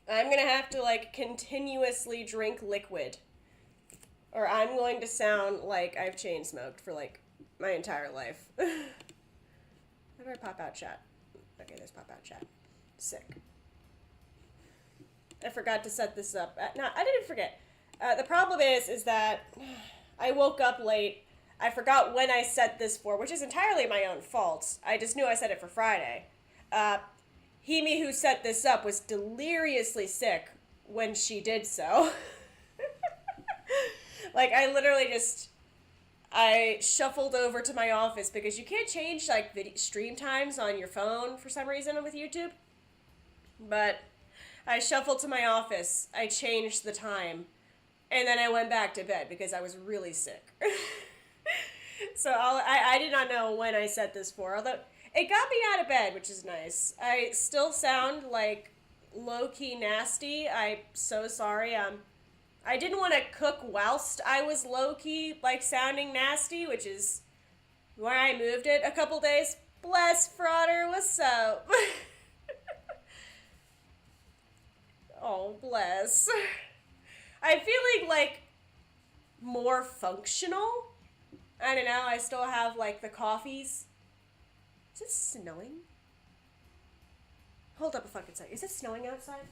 I'm gonna have to, like, continuously drink liquid. Or I'm going to sound like I've chain smoked for, like, my entire life. How do I pop out chat? Okay, there's pop out chat. Sick. I forgot to set this up. No, I didn't forget. The problem is that I woke up late. I forgot when I set this for, which is entirely my own fault. I just knew I set it for Friday. Himi, who set this up, was deliriously sick when she did so. Like, I literally just... I shuffled over to my office because you can't change, like, stream times on your phone for some reason with YouTube. But I shuffled to my office, I changed the time, and then I went back to bed because I was really sick. So I did not know when I set this for, although it got me out of bed, which is nice. I still sound, like, low-key nasty. I'm so sorry. I didn't want to cook whilst I was low-key, like, sounding nasty, which is why I moved it a couple days. Bless, Frauder, what's up? Oh, bless. I'm feeling, like, more functional. I don't know, I still have, like, the coffees. Is it snowing? Hold up a fucking second. Is it snowing outside?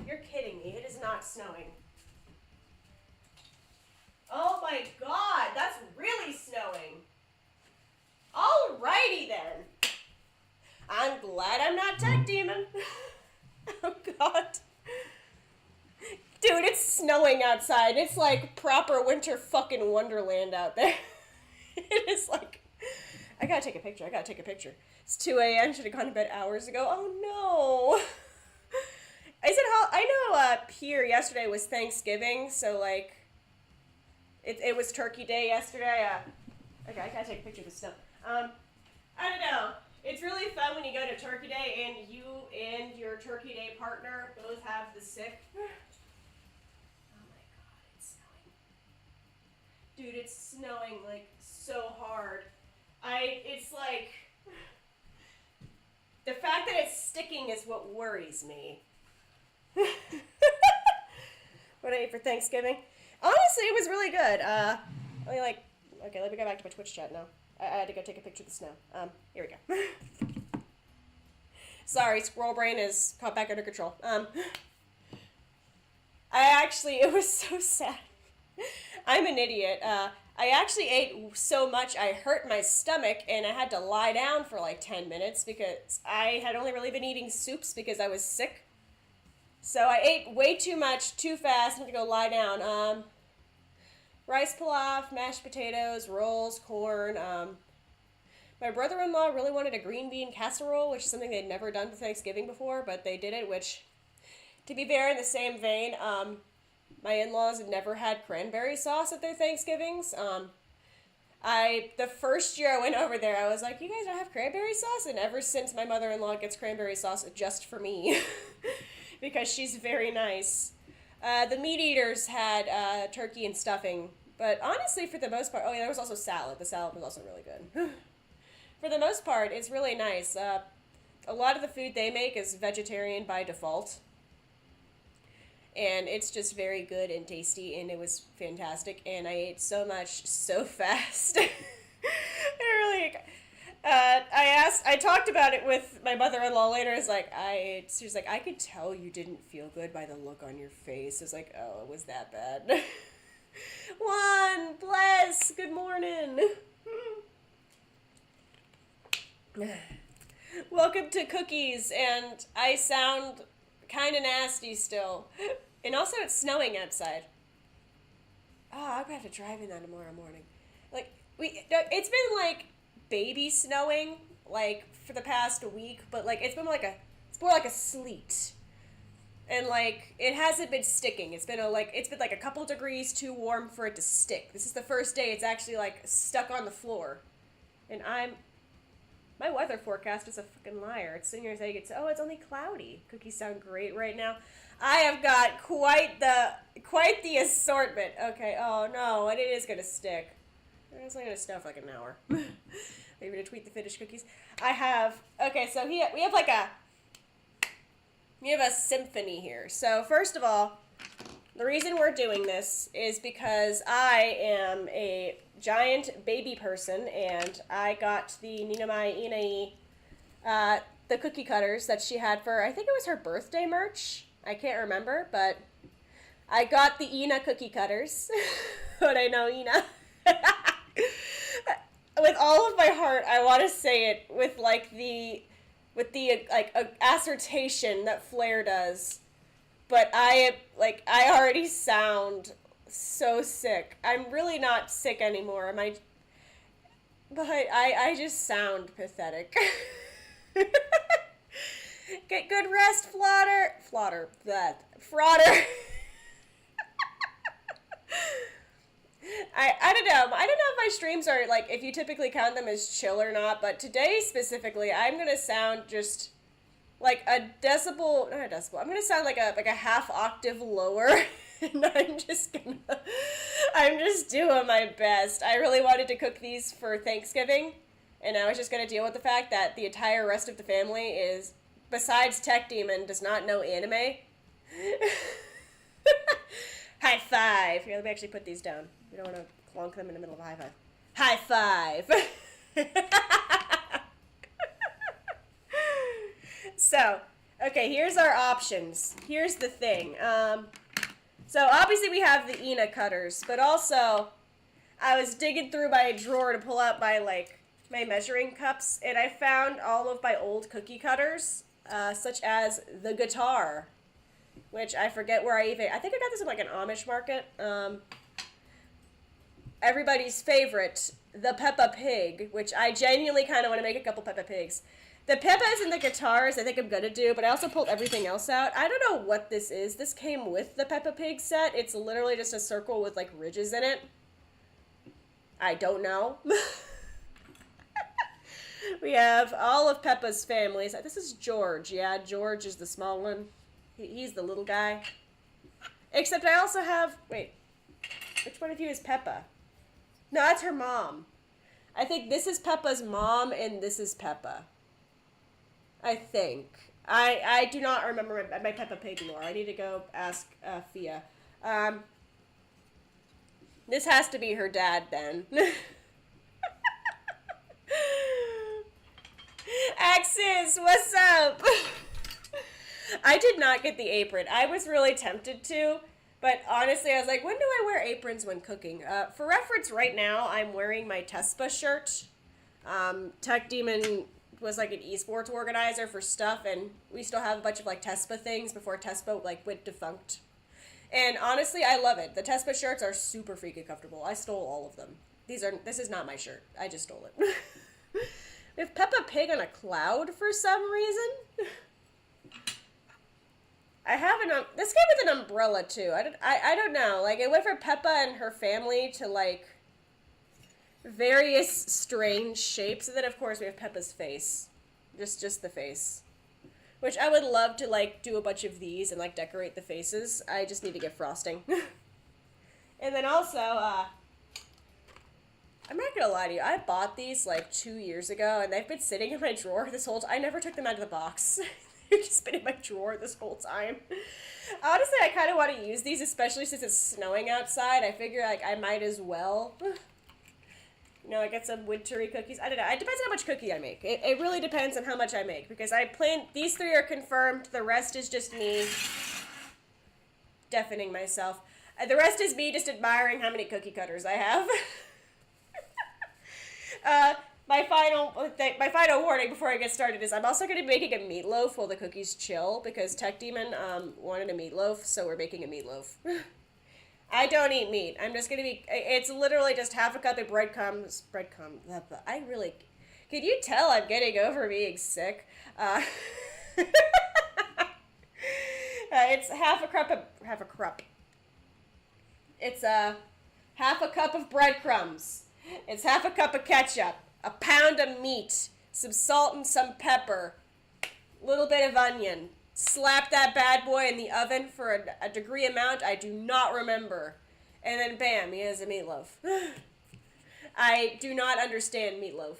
You're kidding me. It is not snowing. Oh my god, that's really snowing. Alrighty then. I'm glad I'm not Tech Demon. Oh god. Dude, it's snowing outside. It's like proper winter fucking wonderland out there. It is like... I gotta take a picture. It's 2 a.m. Should have gone to bed hours ago. Oh no. I know here yesterday was Thanksgiving, so like it was Turkey Day yesterday. Okay, I gotta take a picture of the snow. I don't know. It's really fun when you go to Turkey Day and you and your Turkey Day partner both have the sick. Oh my god, it's snowing. Dude, it's snowing like so hard. It's like the fact that it's sticking is what worries me. What I ate for Thanksgiving? Honestly, it was really good. Okay, let me go back to my Twitch chat now. I had to go take a picture of the snow. Here we go. Sorry, squirrel brain is caught back under control. It was so sad. I'm an idiot. I actually ate so much I hurt my stomach and I had to lie down for like 10 minutes because I had only really been eating soups because I was sick. So I ate way too much, too fast, and had to go lie down. Rice pilaf, mashed potatoes, rolls, corn. My brother-in-law really wanted a green bean casserole, which is something they'd never done for Thanksgiving before, but they did it, which, to be fair, in the same vein, my in-laws had never had cranberry sauce at their Thanksgivings. The first year I went over there, I was like, you guys don't have cranberry sauce? And ever since, my mother-in-law gets cranberry sauce just for me. Because she's very nice. The meat eaters had turkey and stuffing. But honestly, for the most part... Oh, yeah, there was also salad. The salad was also really good. For the most part, it's really nice. A lot of the food they make is vegetarian by default. And it's just very good and tasty, and it was fantastic. And I ate so much so fast. I talked about it with my mother-in-law later. She was like, I could tell you didn't feel good by the look on your face. I was like, oh, it was that bad. One, bless, good morning. Welcome to Cookies, and I sound kind of nasty still. And also, it's snowing outside. Oh, I'm gonna have to drive in that tomorrow morning. Like, it's been like baby snowing, like, for the past week, but like it's more like a sleet. And like it hasn't been sticking. It's been like a couple degrees too warm for it to stick. This is the first day it's actually like stuck on the floor. And my weather forecast is a fucking liar. It's sitting here saying it's only cloudy. Cookies sound great right now. I have got quite the assortment. Okay, oh no, and it is gonna stick. It's only gonna snow for like an hour. Maybe to tweet the finished cookies. So we have like We have a symphony here. So first of all, the reason we're doing this is because I am a giant baby person, and I got the Ninamai Inai, the cookie cutters that she had for, I think it was her birthday merch. I can't remember, but I got the Ina cookie cutters. But I know Ina. With all of my heart, I want to say it with the assertion that Flair does. But I already sound so sick. I'm really not sick anymore. But I just sound pathetic. Get good rest, Frauder. I don't know. I don't know if my streams are, like, if you typically count them as chill or not, but today specifically, I'm gonna sound just like a decibel, not a decibel, I'm gonna sound like a half octave lower, and I'm just doing my best. I really wanted to cook these for Thanksgiving, and I was just gonna deal with the fact that the entire rest of the family is, besides Tech Demon, does not know anime. High five. Here, let me actually put these down. We don't want to clunk them in the middle of a high five. High five. So, okay, here's our options. Here's the thing. So obviously we have the Ina cutters, but also I was digging through my drawer to pull out my measuring cups, and I found all of my old cookie cutters, such as the guitar, which I forget where I think I got this in like an Amish market. Everybody's favorite, the Peppa Pig, which I genuinely kind of want to make a couple Peppa Pigs. The Peppas and the guitars I think I'm going to do, but I also pulled everything else out. I don't know what this is. This came with the Peppa Pig set. It's literally just a circle with like ridges in it. I don't know. We have all of Peppa's families. This is George. Yeah, George is the small one. He's the little guy. Except I also have... Wait. Which one of you is Peppa? No, that's her mom. I think this is Peppa's mom, and this is Peppa. I think. I do not remember my Peppa Pig lore. I need to go ask Fia. This has to be her dad, then. Axis, what's up? I did not get the apron. I was really tempted to, but honestly, I was like, when do I wear aprons when cooking? For reference, right now, I'm wearing my Tespa shirt. Tech Demon was like an esports organizer for stuff, and we still have a bunch of like Tespa things before Tespa like went defunct. And honestly, I love it. The Tespa shirts are super freaking comfortable. I stole all of them. This is not my shirt. I just stole it. We have Peppa Pig on a cloud for some reason. I have this came with an umbrella too. I don't know. Like, it went from Peppa and her family to like various strange shapes, and then of course we have Peppa's face, just the face, which I would love to like do a bunch of these and like decorate the faces. I just need to get frosting. And then also, I'm not gonna lie to you, I bought these like 2 years ago, and they've been sitting in my drawer this whole time. I never took them out of the box. They've just been in my drawer this whole time. Honestly, I kind of want to use these, especially since it's snowing outside. I figure like I might as well. You know, I get some wintry cookies. I don't know. It depends on how much cookie I make. It really depends on how much I make, because I plan. These 3 are confirmed. The rest is just me deafening myself. The rest is me just admiring how many cookie cutters I have. My final warning before I get started is I'm also going to be making a meatloaf while the cookies chill, because Tech Demon wanted a meatloaf, so we're making a meatloaf. I don't eat meat. I'm just going to be... It's literally just half a cup of breadcrumbs. I really... Can you tell I'm getting over being sick? It's half a cup. It's half a cup of breadcrumbs. It's half a cup of ketchup, a pound of meat, some salt and some pepper, a little bit of onion. Slap that bad boy in the oven for a degree amount I do not remember. And then bam, he has a meatloaf. I do not understand meatloaf.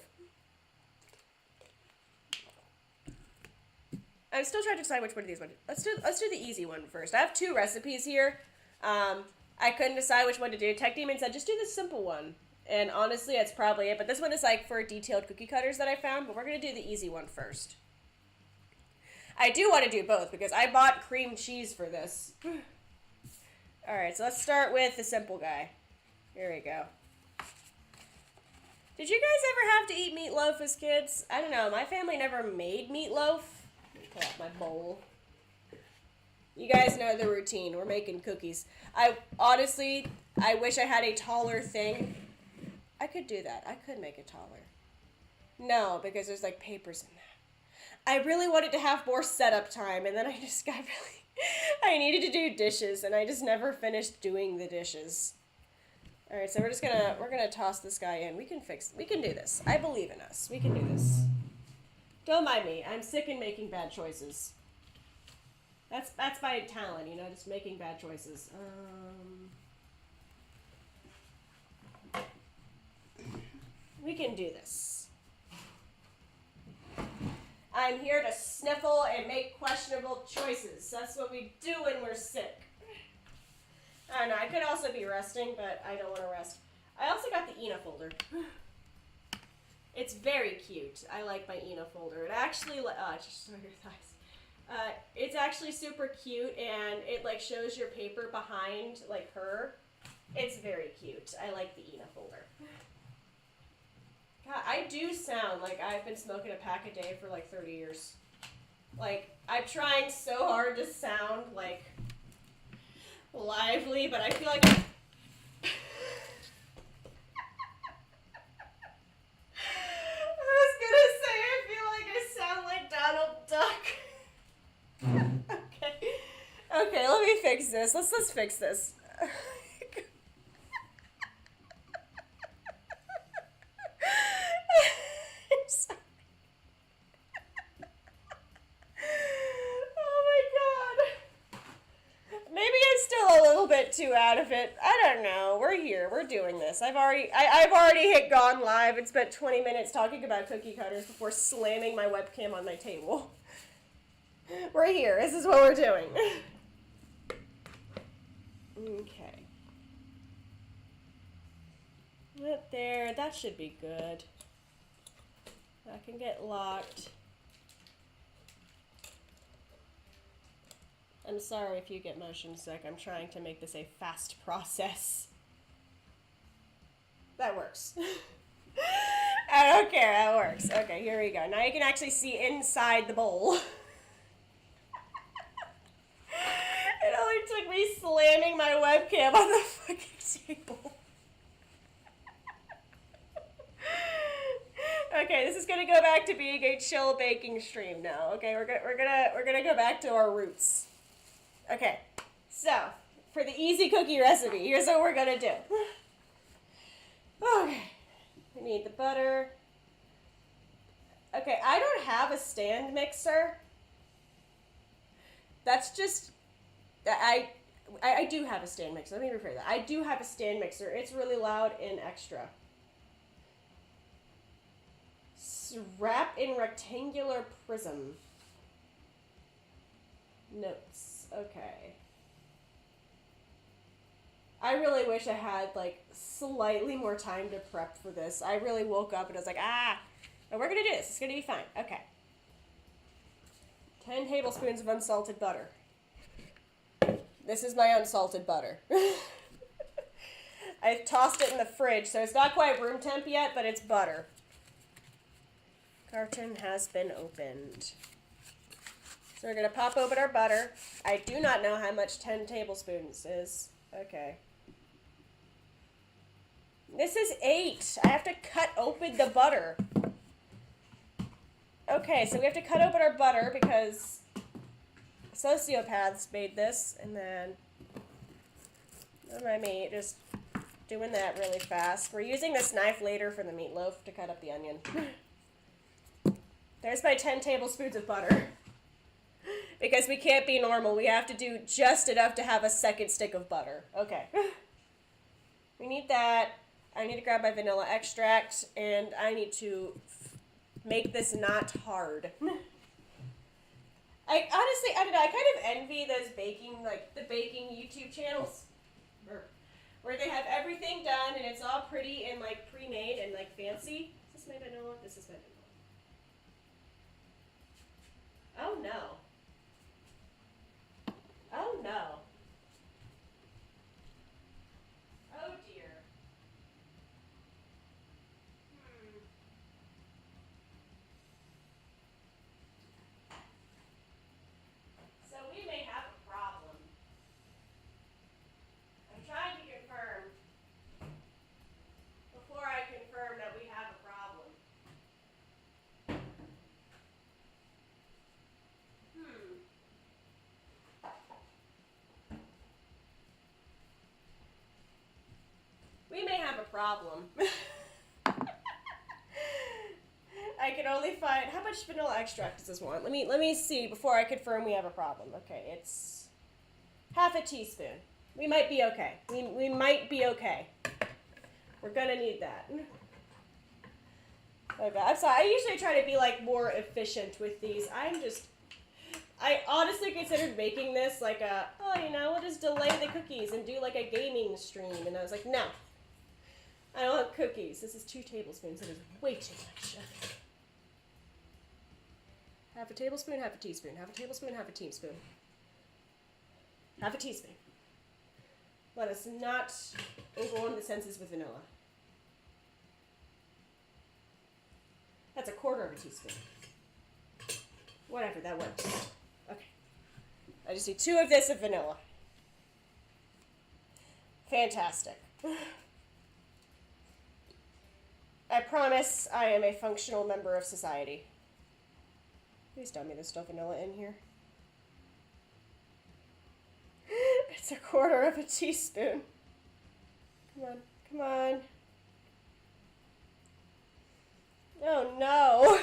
I'm still trying to decide which one of these ones. Let's do the easy one first. I have 2 recipes here. I couldn't decide which one to do. Tech Demon said, just do the simple one. And honestly, that's probably it. But this one is like for detailed cookie cutters that I found. But we're going to do the easy one first. I do want to do both because I bought cream cheese for this. Alright, so let's start with the simple guy. Here we go. Did you guys ever have to eat meatloaf as kids? I don't know. My family never made meatloaf. Let me pull out my bowl. You guys know the routine. We're making cookies. Honestly, I wish I had a taller thing. I could do that. I could make it taller. No, because there's like papers in that. I really wanted to have more setup time, and then I just got really... I needed to do dishes, and I just never finished doing the dishes. Alright, so we're gonna toss this guy in. We can do this. I believe in us. We can do this. Don't mind me. I'm sick in making bad choices. That's my talent, you know, just making bad choices. We can do this. I'm here to sniffle and make questionable choices. That's what we do when we're sick. I don't know, I could also be resting, but I don't want to rest. I also got the ENA folder. It's very cute. I like my ENA folder. It actually, just show your thighs. It's actually super cute, and it like shows your paper behind like her. It's very cute. I like the ENA folder. God, I do sound like I've been smoking a pack a day for like 30 years. Like, I'm trying so hard to sound like lively, but I feel like I was gonna say I feel like I sound like Donald Duck. Okay, let me fix this. Let's fix this. I'm sorry. Oh my god. Maybe I'm still a little bit too out of it. I don't know. We're here. We're doing this. I've already hit gone live and spent 20 minutes talking about cookie cutters before slamming my webcam on my table. We're here. This is what we're doing. Okay. Right there. That should be good. I can get locked. I'm sorry if you get motion sick. I'm trying to make this a fast process. That works. I don't care. That works. Okay, here we go. Now you can actually see inside the bowl. It only took me slamming my webcam on the fucking table. Okay, this is gonna go back to being a chill baking stream now. Okay, we're gonna go back to our roots. Okay, so for the easy cookie recipe, here's what we're gonna do. Okay, we need the butter. Okay, I don't have a stand mixer. That's just I do have a stand mixer. Let me rephrase that. I do have a stand mixer. It's really loud and extra. Wrap in rectangular prism. Notes. Okay. I really wish I had, like, slightly more time to prep for this. I really woke up and I was like, but we're gonna do this. It's gonna be fine. Okay. 10 tablespoons of unsalted butter. This is my unsalted butter. I've tossed it in the fridge, so it's not quite room temp yet, but it's butter. Carton has been opened. So we're going to pop open our butter. I do not know how much 10 tablespoons is. Okay. This is 8. I have to cut open the butter. Okay, so we have to cut open our butter because sociopaths made this. And then, don't mind me, just doing that really fast. We're using this knife later for the meatloaf to cut up the onion. There's my 10 tablespoons of butter. Because we can't be normal. We have to do just enough to have a second stick of butter. Okay. We need that. I need to grab my vanilla extract. And I need to make this not hard. I honestly, I don't know, I kind of envy those baking, like, the baking YouTube channels. Where they have everything done and it's all pretty and, like, pre-made and, like, fancy. Is this my vanilla? This is my vanilla. Oh, no. Oh, no. Oh, dear. So we may have a problem. I'm trying to confirm before I confirm that we have a problem. We may have a problem. I can only find, how much vanilla extract does this want? Let me see before I confirm we have a problem. Okay, it's half a teaspoon. We might be okay. We might be okay. We're gonna need that. Okay, I'm sorry. I usually try to be like more efficient with these. I honestly considered making this like we'll just delay the cookies and do like a gaming stream. And I was like, no. I don't want cookies. This is 2 tablespoons. It is way too much. Half a tablespoon, half a teaspoon. Half a tablespoon, half a teaspoon. Half a teaspoon. Let us not overwhelm the senses with vanilla. That's a quarter of a teaspoon. Whatever, that works. Okay. I just need 2 of this of vanilla. Fantastic. I promise I am a functional member of society. Please tell me there's still vanilla in here. It's a quarter of a teaspoon. Come on, come on. Oh no.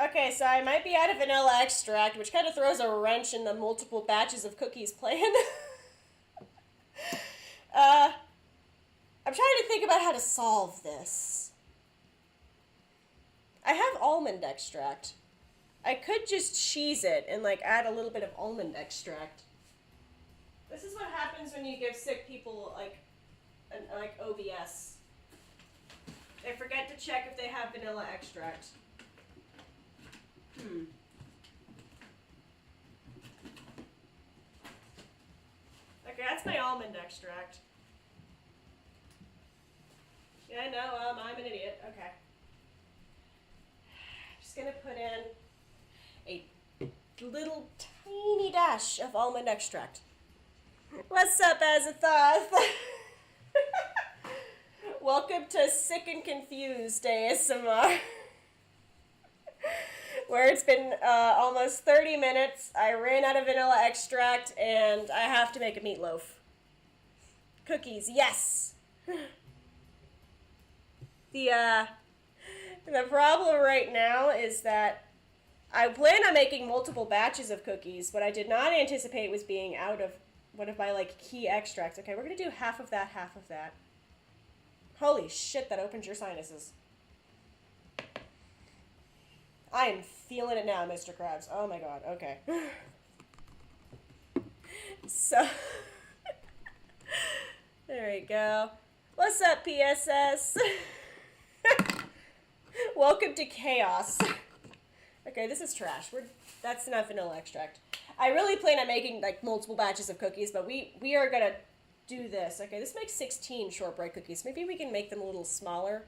Okay, so I might be out of vanilla extract, which kind of throws a wrench in the multiple batches of cookies plan. I'm trying to think about how to solve this. I have almond extract. I could just cheese it and like add a little bit of almond extract. This is what happens when you give sick people like OBS. They forget to check if they have vanilla extract. Okay, that's my almond extract. Yeah, I know, I'm an idiot. Okay. I'm just gonna put in a little tiny dash of almond extract. What's up, Azathoth? Welcome to Sick and Confused ASMR. Where it's been almost 30 minutes. I ran out of vanilla extract and I have to make a meatloaf. Cookies, yes! The problem right now is that I plan on making multiple batches of cookies. What I did not anticipate was being out of one of my like key extracts. Okay, we're gonna do half of that, half of that. Holy shit, that opens your sinuses. I am feeling it now, Mr. Krabs. Oh my god, okay. So, there we go. What's up, PSS? Welcome to chaos. Okay, this is trash. That's enough vanilla extract. I really plan on making like multiple batches of cookies, but we are gonna do this. Okay, this makes 16 shortbread cookies. Maybe we can make them a little smaller.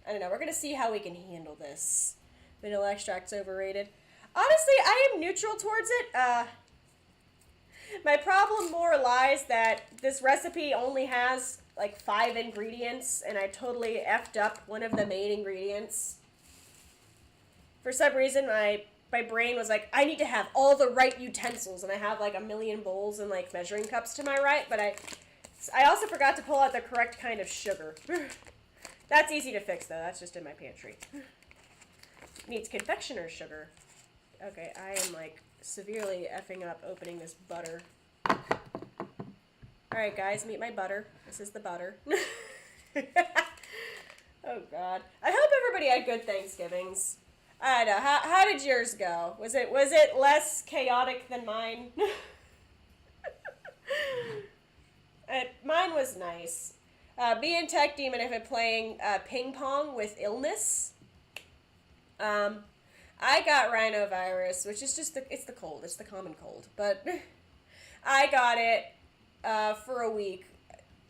I don't know. We're gonna see how we can handle this. Vanilla extract's overrated. Honestly, I am neutral towards it. My problem more lies that this recipe only has like 5 ingredients, and I totally effed up one of the main ingredients. For some reason, my brain was like, I need to have all the right utensils, and I have like a million bowls and like measuring cups to my right, but I also forgot to pull out the correct kind of sugar. That's easy to fix though, that's just in my pantry. Needs confectioner's sugar. Okay, I am like severely effing up opening this butter. Alright guys, meet my butter. This is the butter. Oh god. I hope everybody had good Thanksgivings. I don't know. How did yours go? Was it less chaotic than mine? Mine was nice. Me and Tech Demon have been playing ping pong with illness. I got rhinovirus, which is just it's the cold. It's the common cold. But I got it for a week.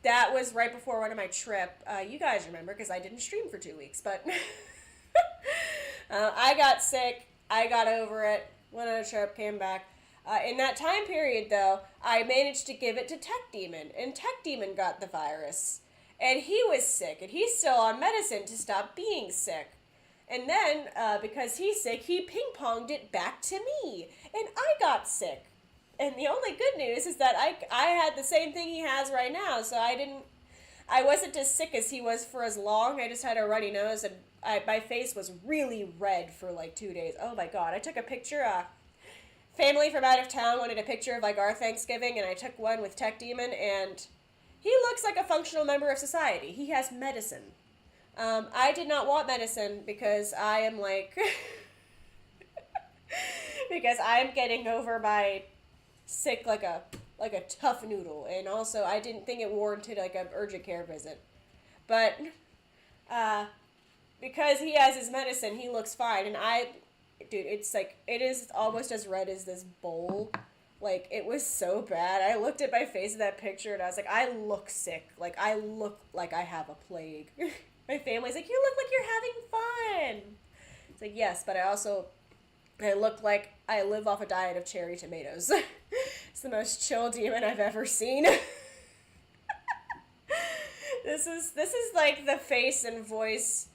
That was right before one of my trip. You guys remember, because I didn't stream for 2 weeks. But I got sick. I got over it. Went on a trip, came back. In that time period, though, I managed to give it to Tech Demon. And Tech Demon got the virus. And he was sick. And he's still on medicine to stop being sick. And then, because he's sick, he ping-ponged it back to me. And I got sick. And the only good news is that I had the same thing he has right now. So I wasn't as sick as he was for as long. I just had a runny nose. And my face was really red for like 2 days. Oh my god. I took a picture. Family from out of town wanted a picture of like our Thanksgiving. And I took one with Tech Demon. And he looks like a functional member of society. He has medicine. I did not want medicine because I am like, because I'm getting over my sick like a tough noodle, and also I didn't think it warranted like an urgent care visit, but because he has his medicine, he looks fine, and dude, it's like, it is almost as red as this bowl. Like, it was so bad. I looked at my face in that picture, and I was like, I look sick. Like, I look like I have a plague. My family's like, you look like you're having fun. It's like, yes, but I look like I live off a diet of cherry tomatoes. It's the most chill demon I've ever seen. This is like the face and voice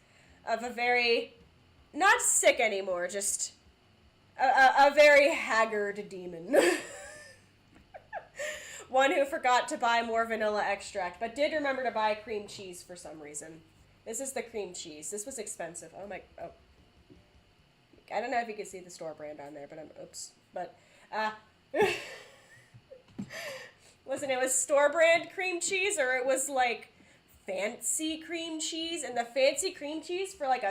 of a very, not sick anymore, just a very haggard demon. One who forgot to buy more vanilla extract, but did remember to buy cream cheese for some reason. This is the cream cheese. This was expensive. Oh. I don't know if you can see the store brand on there, but oops. But, listen, it was store brand cream cheese, or it was like fancy cream cheese, and the fancy cream cheese for like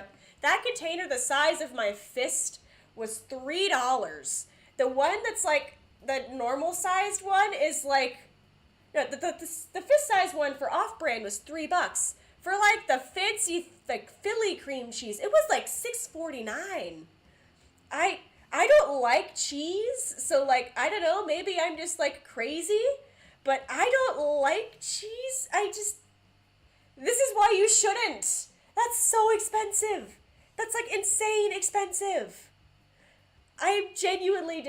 that container the size of my fist was $3. The one that's like, the normal sized one is like, no, the fist sized one for off-brand was $3. For like the fancy like Philly cream cheese, it was like $6.49. I don't like cheese, so like, I don't know, maybe I'm just like crazy, but I don't like cheese. This is why you shouldn't. That's so expensive. That's like insane expensive. I genuinely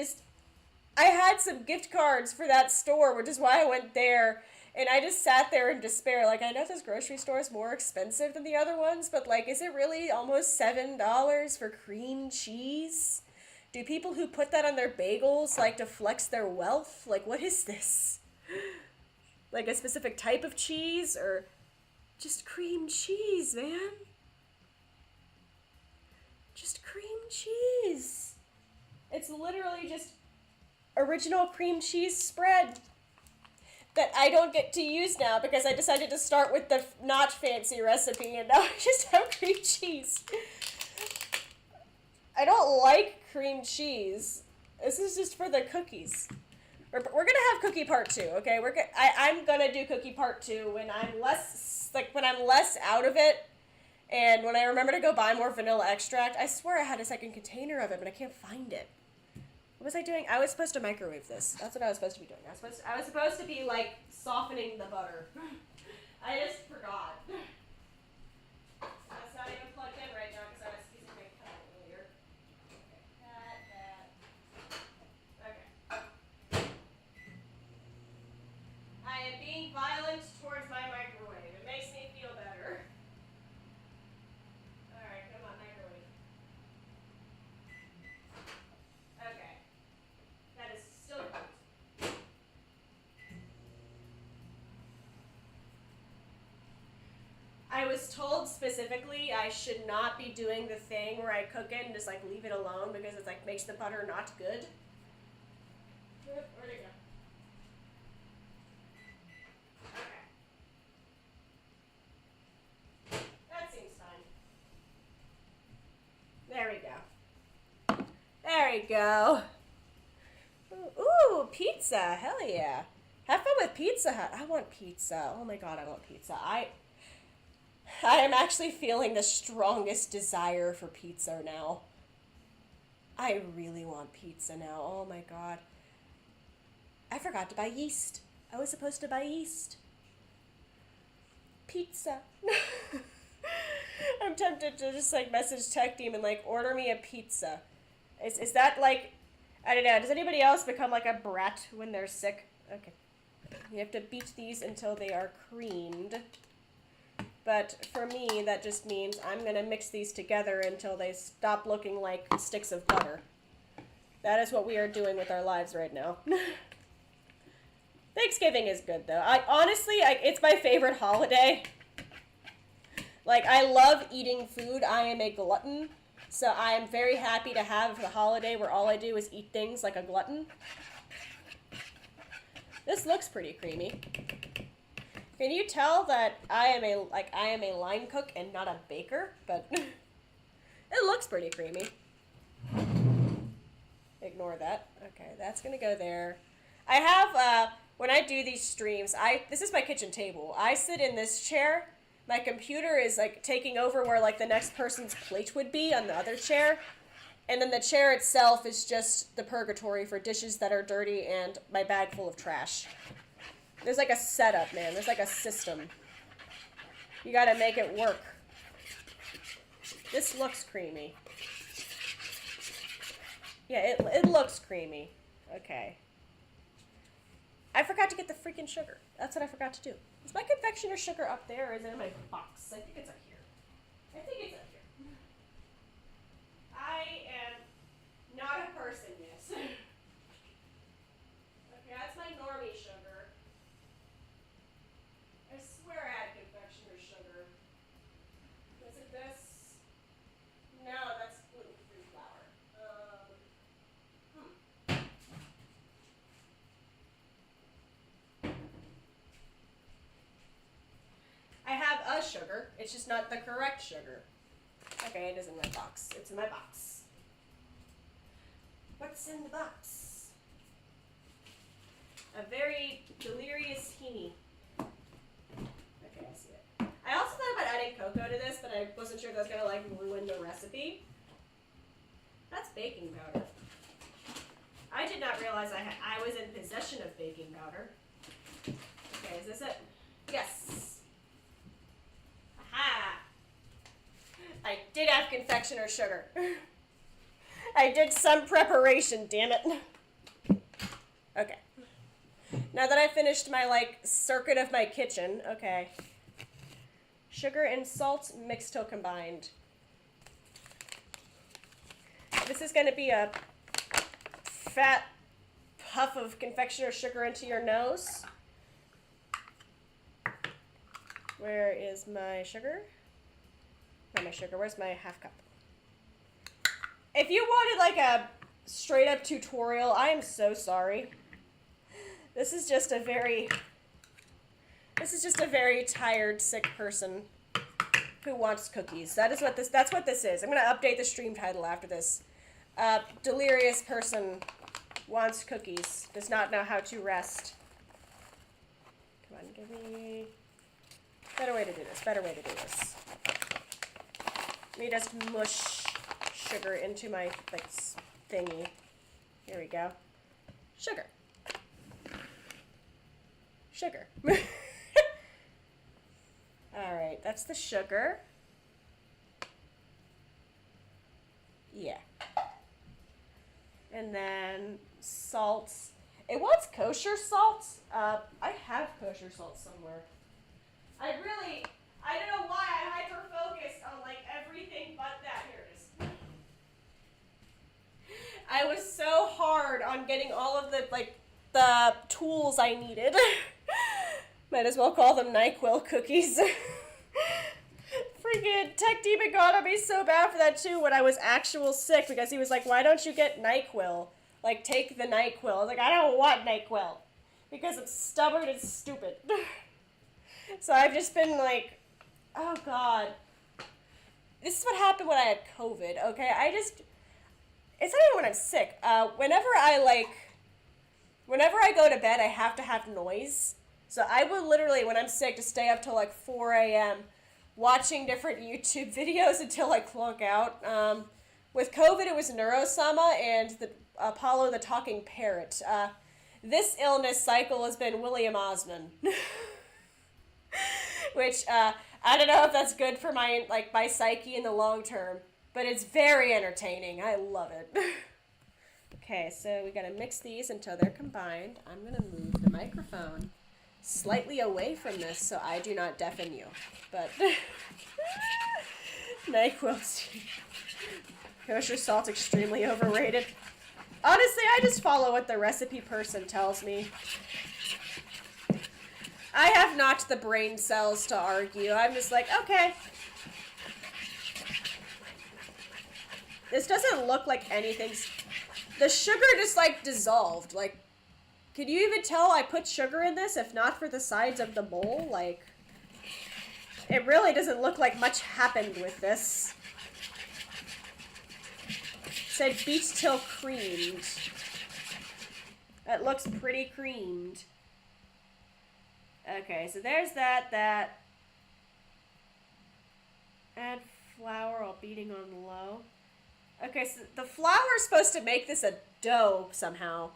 I had some gift cards for that store, which is why I went there. And I just sat there in despair. Like, I know this grocery store is more expensive than the other ones, but, like, is it really almost $7 for cream cheese? Do people who put that on their bagels like to flex their wealth? Like, what is this? Like, a specific type of cheese? Or just cream cheese, man? Just cream cheese. It's literally just original cream cheese spread that I don't get to use now because I decided to start with the not fancy recipe, and now I just have cream cheese. I don't like cream cheese. This is just for the cookies. We're gonna have cookie part 2, okay? I'm gonna do cookie part 2 when I'm less out of it, and when I remember to go buy more vanilla extract. I swear I had a second container of it, but I can't find it. What was I doing? I was supposed to microwave this. That's what I was supposed to be doing. I was supposed to be, like, softening the butter. I just forgot. That's not even plugged in right now because I was using my kettle earlier. Okay. I am being violent towards my microwave. It makes me feel better. Alright, come on, microwave. Okay. That is still good. I was told specifically I should not be doing the thing where I cook it and just like leave it alone because it's like makes the butter not good. Where'd it go? Okay. That seems fine. I go. Ooh, pizza. Hell yeah. Have fun with Pizza Hut. I want pizza. Oh my god, I want pizza. I am actually feeling the strongest desire for pizza now. I really want pizza now. Oh my god. I forgot to buy yeast. I was supposed to buy yeast. Pizza. I'm tempted to just like message Tech Team and like order me a pizza. Is that like, I don't know, does anybody else become like a brat when they're sick? Okay. You have to beat these until they are creamed. But for me, that just means I'm going to mix these together until they stop looking like sticks of butter. That is what we are doing with our lives right now. Thanksgiving is good, though. It's my favorite holiday. Like, I love eating food. I am a glutton. So I am very happy to have the holiday where all I do is eat things like a glutton. This looks pretty creamy. Can you tell that I am a line cook and not a baker? But it looks pretty creamy. Ignore that. Okay, that's gonna go there. I have when I do these streams, this is my kitchen table. I sit in this chair. My computer is like taking over where like the next person's plate would be on the other chair. And then the chair itself is just the purgatory for dishes that are dirty and my bag full of trash. There's like a setup, man. There's like a system. You gotta make it work. This looks creamy. Yeah, it looks creamy. Okay. I forgot to get the freaking sugar. That's what I forgot to do. Is my confectioner sugar up there or is it in my box? I think it's up here. I think it's up here. I am not a person, yes. Okay, that's my normie sugar. I swear I had confectioner sugar. Is it this? No, that's gluten-free flour. I have a sugar. It's just not the correct sugar. Okay, it is in my box. It's in my box. What's in the box? A very delirious Himi. Okay, I see it. I also thought about adding cocoa to this, but I wasn't sure if that was going to like ruin the recipe. That's baking powder. I did not realize I was in possession of baking powder. Okay, is this it? Yes. Aha! I did have confectioner sugar. I did some preparation, damn it. Okay. Now that I finished my, like, circuit of my kitchen, okay. Sugar and salt mixed till combined. This is going to be a fat puff of confectioner sugar into your nose. Where is my sugar? Not my sugar. Where's my half cup? If you wanted like a straight up tutorial, I am so sorry. This is just a very tired, sick person who wants cookies. That's what this is. I'm gonna update the stream title after this. Delirious person wants cookies, does not know how to rest. Come on, give me better way to do this. Better way to do this. Let me just mush sugar into my like thingy. Here we go. Sugar. Sugar. Alright, that's the sugar. Yeah. And then salt. It wants kosher salt. I have kosher salt somewhere. I don't know why I hyper-focused on like everything but that. Here it is. I was so hard on getting all of the tools I needed. Might as well call them NyQuil cookies. Freaking Tech Demon got on me so bad for that too when I was actual sick because he was like, why don't you get NyQuil? Like, take the NyQuil. I was like, I don't want NyQuil because it's stubborn and stupid. So I've just been like, oh god. This is what happened when I had COVID, okay? it's not even when I'm sick. Whenever I go to bed, I have to have noise. So I would literally, when I'm sick, to stay up till like 4 a.m. watching different YouTube videos until I clunk out. With COVID, it was Neurosama and the Apollo the Talking Parrot. This illness cycle has been William Osman. Which, I don't know if that's good for my psyche in the long term, but it's very entertaining. I love it. Okay, so we gotta mix these until they're combined. I'm gonna move the microphone slightly away from this so I do not deafen you. But NyQuil. Kosher salt extremely overrated. Honestly, I just follow what the recipe person tells me. I have not the brain cells to argue. I'm just like, okay. This doesn't look like anything's... The sugar just, like, dissolved. Like, can you even tell I put sugar in this, if not for the sides of the bowl? Like, it really doesn't look like much happened with this. It said beat till creamed. That looks pretty creamed. Okay, so there's that. Add flour while beating on low. Okay, so the flour is supposed to make this a dough somehow.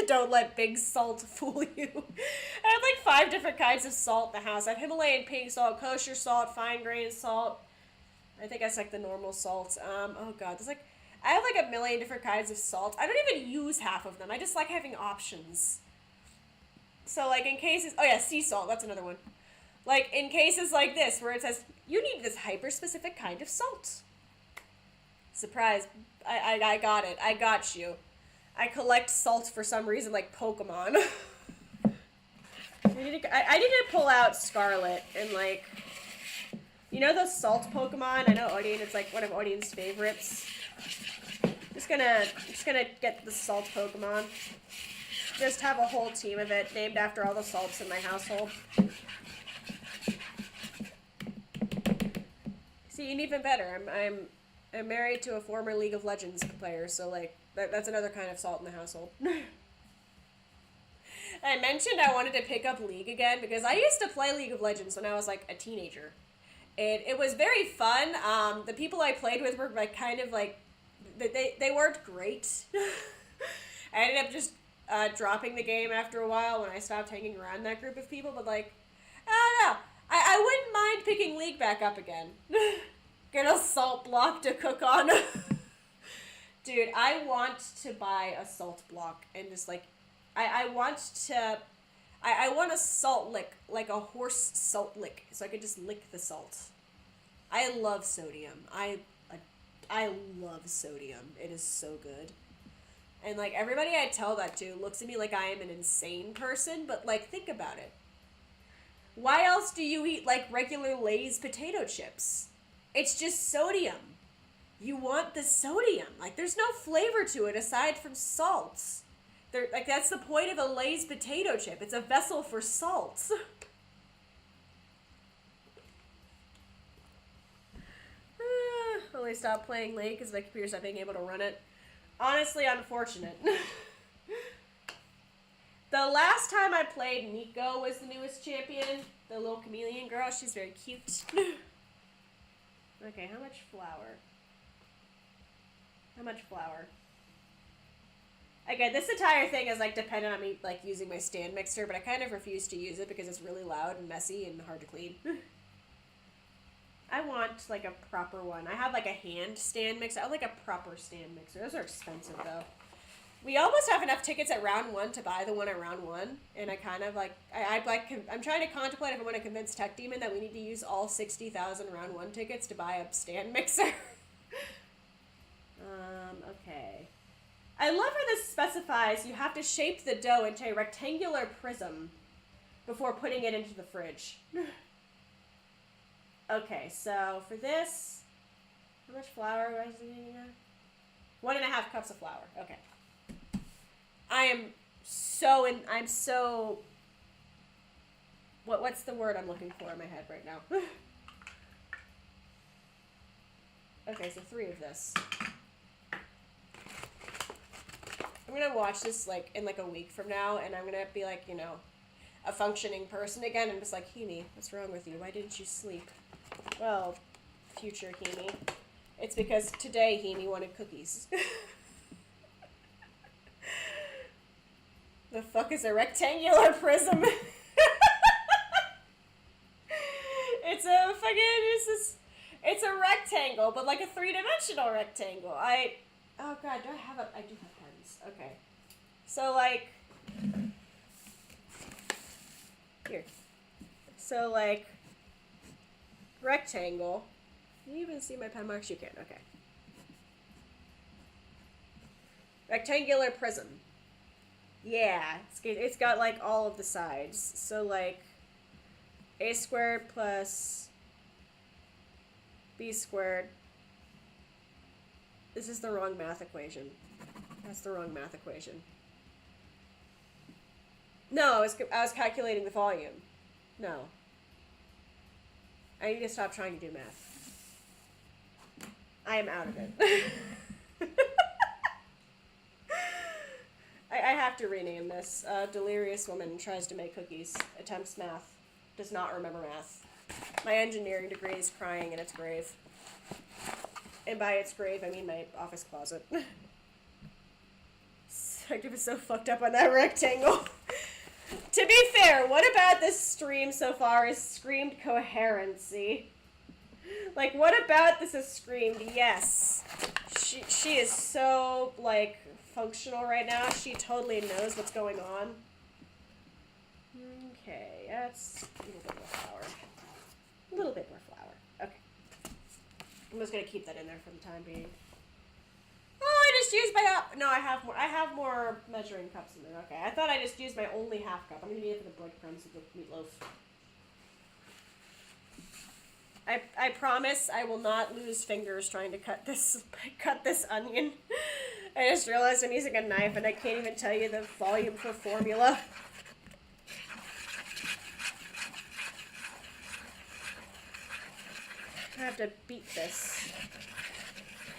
Don't let big salt fool you. I have like 5 different kinds of salt in the house. I have Himalayan pink salt, kosher salt, fine grain salt. I think that's like the normal salts. Oh god, there's like, I have like a million different kinds of salt. I don't even use half of them. I just like having options. So like in cases, oh yeah, sea salt, that's another one. Like in cases like this where it says, you need this hyper-specific kind of salt. Surprise, I got it. I got you. I collect salt for some reason like Pokemon. I need to pull out Scarlet and like, you know those salt Pokemon? I know Odin, it's like one of Odin's favorites. Just gonna get the salt Pokemon. Just have a whole team of it named after all the salts in my household. See, and even better, I'm married to a former League of Legends player, so like that's another kind of salt in the household. I mentioned I wanted to pick up League again because I used to play League of Legends when I was like a teenager. And it was very fun. The people I played with were like kind of like, they weren't great. I ended up just dropping the game after a while when I stopped hanging around that group of people, but like, I don't know. I wouldn't mind picking League back up again. Get a salt block to cook on. Dude, I want to buy a salt block and just like, I want a salt lick, like a horse salt lick, so I could just lick the salt. I love sodium. I love sodium. It is so good. And like everybody I tell that to looks at me like I am an insane person, but like think about it. Why else do you eat like regular Lay's potato chips? It's just sodium. You want the sodium. Like there's no flavor to it aside from salt. Like that's the point of a Lay's potato chip. It's a vessel for salt. Well, I stopped playing Lay because my computer's not being able to run it. Honestly, unfortunate. The last time I played, Nico was the newest champion. The little chameleon girl. She's very cute. Okay, how much flour? How much flour? Again, this entire thing is like dependent on me like using my stand mixer, but I kind of refuse to use it because it's really loud and messy and hard to clean. I want like a proper one. I have like a hand stand mixer. I have like a proper stand mixer. Those are expensive though. We almost have enough tickets at round 1 to buy the one at round 1, and I kind of like I'm trying to contemplate if I want to convince Tech Demon that we need to use all 60,000 round 1 tickets to buy a stand mixer. Okay. I love how this specifies you have to shape the dough into a rectangular prism before putting it into the fridge. Okay, so for this, how much flour was it in here? 1.5 cups of flour. Okay. I'm so what's the word I'm looking for in my head right now? Okay, so 3 of this. I'm gonna watch this, like, in, like, a week from now, and I'm gonna be, like, you know, a functioning person again, and just like, Himi, what's wrong with you? Why didn't you sleep? Well, future Himi. It's because today Himi wanted cookies. The fuck is a rectangular prism? It's a fucking, it's a rectangle, but like a 3-dimensional rectangle. Oh god, do I have I do have pens. Okay. So like, here. So like, rectangle. Can you even see my pen marks? You can, okay. Rectangular prism. Yeah, it's got like all of the sides. So like, a squared plus b squared. This is the wrong math equation. That's the wrong math equation. No, I was calculating the volume. No. I need to stop trying to do math. I am out of it. I have to rename this. Delirious woman tries to make cookies, attempts math, does not remember math. My engineering degree is crying in its grave. And by its grave, I mean my office closet. I was so fucked up on that rectangle. To be fair, what about this stream so far has screamed coherency? Like, what about this has screamed yes? She is so, like, functional right now. She totally knows what's going on. Okay, that's a little bit more flour. A little bit more flour. Okay. I'm just gonna keep that in there for the time being. Oh, I just used my no, I have more measuring cups in there. Okay, I thought I just used my only half cup. I'm gonna need it for the breadcrumbs of the meatloaf. I promise I will not lose fingers trying to cut this onion. I just realized I'm using a knife and I can't even tell you the volume for formula. I have to beat this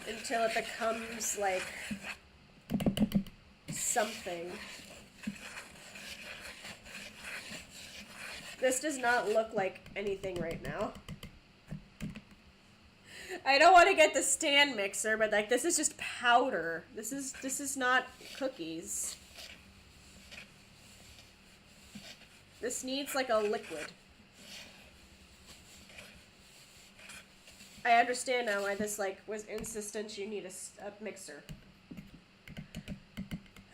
until it becomes like something. This does not look like anything right now. I don't want to get the stand mixer, but like this is just powder. This is not cookies. This needs like a liquid. I understand now why this like was insistent you need a mixer.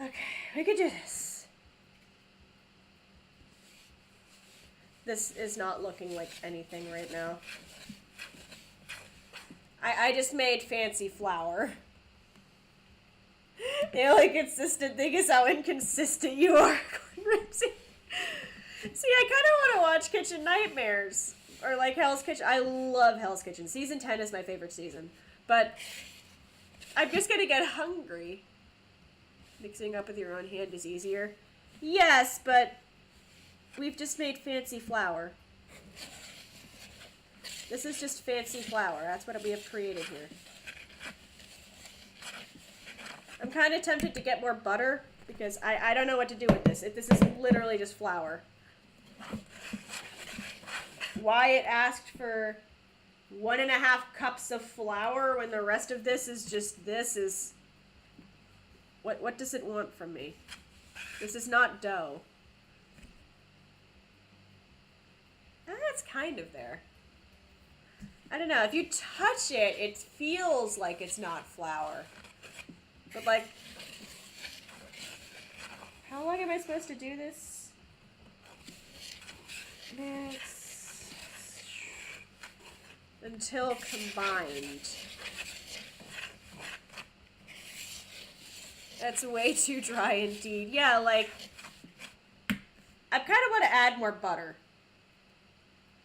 Okay, we could do this. This is not looking like anything right now. I just made fancy flour. The only consistent thing is how inconsistent you are, Ramsey. See, I kind of want to watch Kitchen Nightmares. Or like Hell's Kitchen. I love Hell's Kitchen. Season 10 is my favorite season. But I'm just going to get hungry. Mixing up with your own hand is easier. Yes, but we've just made fancy flour. This is just fancy flour. That's what we have created here. I'm kind of tempted to get more butter because I don't know what to do with this. This is literally just flour. Wyatt asked for 1.5 cups of flour when the rest of this is just what does it want from me? This is not dough. That's kind of there. I don't know, if you touch it, it feels like it's not flour. But like, how long am I supposed to do this? Mix until combined. That's way too dry indeed. Yeah, like, I kind of want to add more butter.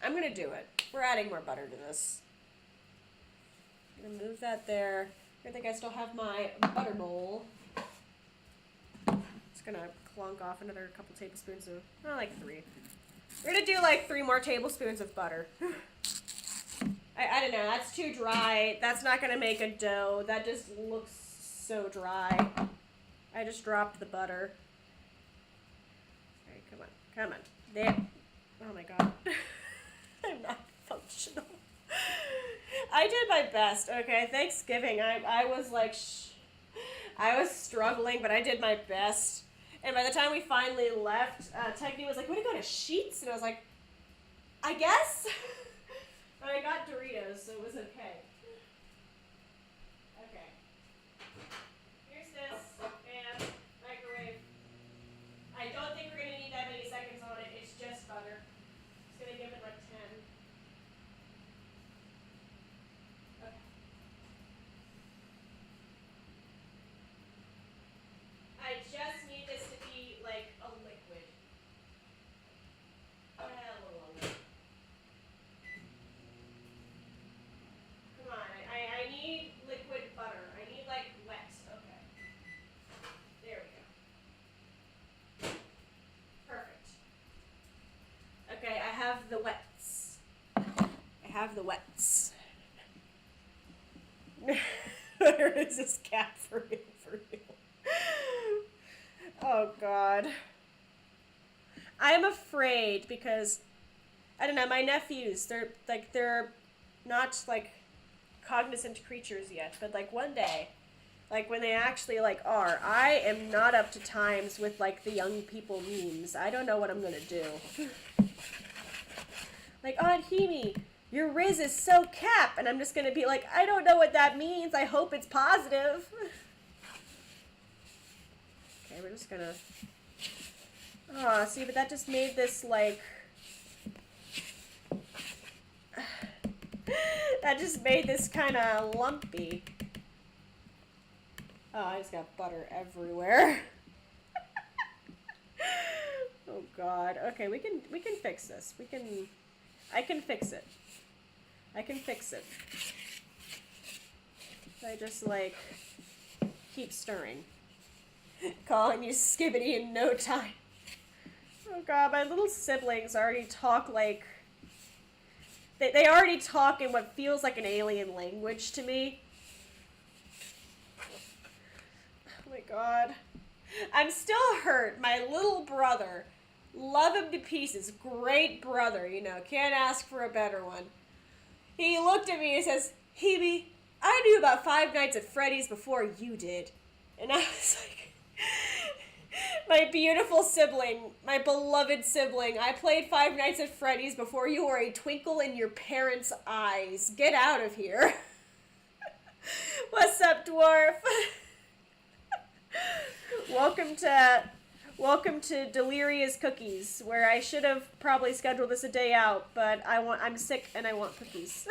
I'm going to do it. We're adding more butter to this. I'm going to move that there. I think I still have my butter bowl. Just going to clunk off another couple tablespoons of, like 3. We're going to do like 3 more tablespoons of butter. I don't know. That's too dry. That's not going to make a dough. That just looks so dry. I just dropped the butter. All right, come on. Come on. There. Oh my god. I'm not functional. I did my best, okay? Thanksgiving, I was like, I was struggling, but I did my best. And by the time we finally left, Techni was like, "Want to go to Sheetz?" And I was like, "I guess." But I got Doritos, so it was okay. Okay. Here's this, and microwave. I don't think we're going to need that many seconds on it. It's just butter. Just going to give it like 10. Okay. I just need this to be like a liquid. Well, a liquid. Come on, I need liquid butter. I need like wet. Okay. There we go. Perfect. Okay, I have the wets. I have the wets. Where is this cat for real? For real? Oh god. I'm afraid because I don't know, my nephews, they're not like cognizant creatures yet, but like one day, like when they actually like are, I am not up to times with like the young people memes. I don't know what I'm gonna do. Like, Aunt Himi, your Riz is so cap, and I'm just gonna be like, I don't know what that means. I hope it's positive. Okay, we're just gonna. Oh, see, but that just made this like. That just made this kind of lumpy. Oh, I just got butter everywhere. Oh god. Okay, we can fix this. I can fix it. I can fix it. I just like keep stirring. Calling you Skibbity in no time. Oh god, my little siblings already talk like they already talk in what feels like an alien language to me. Oh my god. I'm still hurt. My little brother. Love him to pieces. Great brother, you know. Can't ask for a better one. He looked at me and says, "Hebe, I knew about Five Nights at Freddy's before you did." And I was like, my beautiful sibling, my beloved sibling, I played Five Nights at Freddy's before you were a twinkle in your parents' eyes. Get out of here. What's up, dwarf? Welcome to Delirious Cookies, where I should have probably scheduled this a day out, but I'm sick and I want cookies.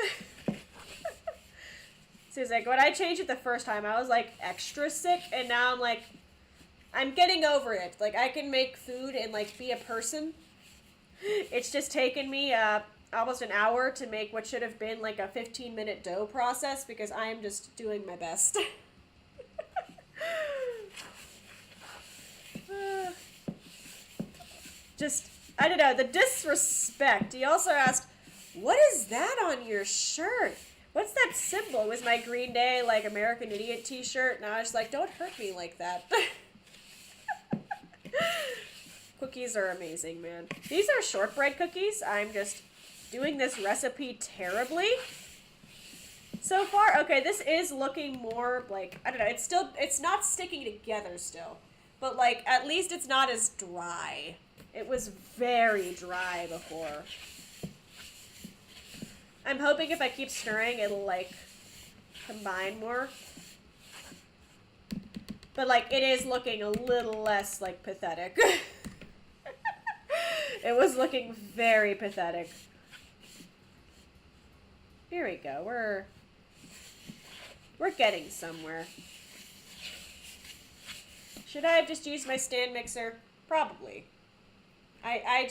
So it's like, when I changed it the first time, I was like extra sick, and now I'm like, I'm getting over it. Like, I can make food and like be a person. It's just taken me almost an hour to make what should have been like a 15-minute dough process because I am just doing my best. Just, I don't know, the disrespect. He also asked, "What is that on your shirt? What's that symbol?" It was my Green Day, like, American Idiot t-shirt, and I was like, don't hurt me like that. Cookies are amazing, man. These are shortbread cookies. I'm just doing this recipe terribly so far. Okay, this is looking more like, I don't know, it's not sticking together still. But, like, at least it's not as dry. It was very dry before. I'm hoping if I keep stirring, it'll, like, combine more. But, like, it is looking a little less, like, pathetic. It was looking very pathetic. Here we go. We're getting somewhere. Should I have just used my stand mixer? Probably. I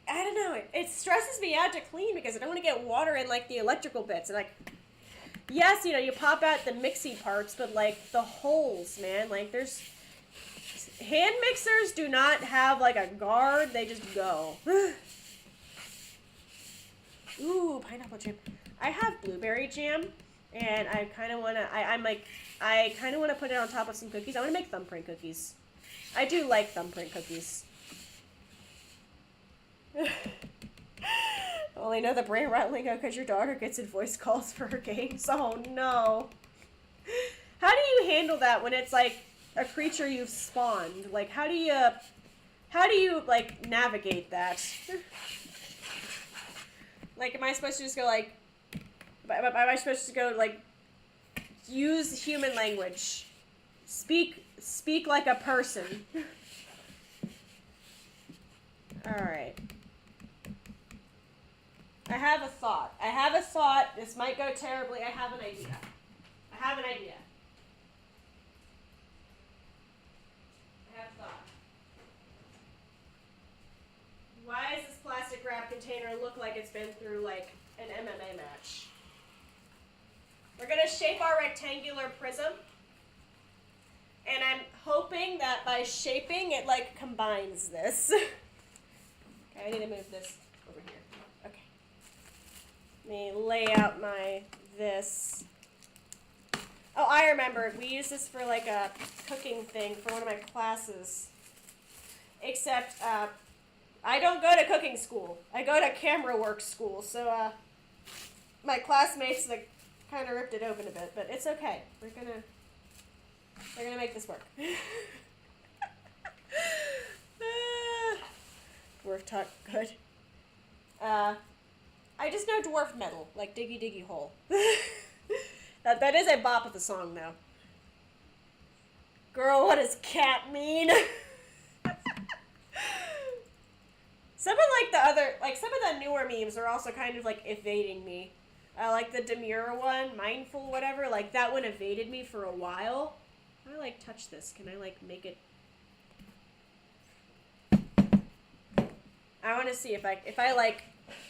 don't know. It stresses me out to clean because I don't want to get water in, like, the electrical bits. And, like, yes, you know, you pop out the mixy parts, but, like, the holes, man. Like, there's... Hand mixers do not have, like, a guard. They just go. Ooh, pineapple chip. I have blueberry jam, and I kind of want to, I kind of want to put it on top of some cookies. I want to make thumbprint cookies. I do like thumbprint cookies. Only know the brain rattling out because your daughter gets in voice calls for her games. Oh no. How do you handle that when it's like a creature you've spawned? Like, how do you like navigate that? Like, am I supposed to just go like, am I supposed to go like, use human language? Speak like a person. Alright. I have a thought. This might go terribly. I have an idea. I have a thought. Why does this plastic wrap container look like it's been through, like, an MMA match? We're going to shape our rectangular prism. And I'm hoping that by shaping, it, like, combines this. Okay, I need to move this over here. Okay. Let me lay out this. Oh, I remember. We used this for, like, a cooking thing for one of my classes. Except, I don't go to cooking school. I go to camera work school. So, my classmates, like, kind of ripped it open a bit. But it's okay. We're gonna make this work. Dwarf talk, good. I just know dwarf metal, like Diggy Diggy Hole. That is a bop of the song, though. Girl, what does cat mean? Some of the newer memes are also kind of like evading me. Like the demure one, mindful, whatever. Like that one evaded me for a while. I like touch this. Can I like make it? I want to see if I like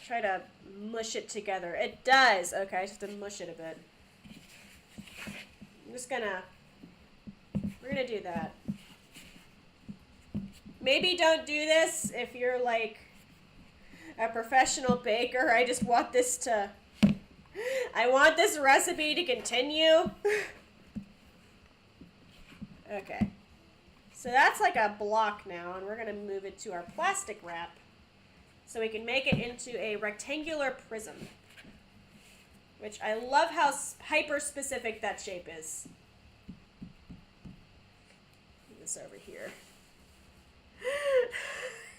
try to mush it together. It does. Okay, I just have to mush it a bit. We're gonna do that. Maybe don't do this if you're like a professional baker. I just want I want this recipe to continue. Okay. So that's like a block now, and we're gonna move it to our plastic wrap so we can make it into a rectangular prism. Which I love how hyper-specific that shape is. Move this over here.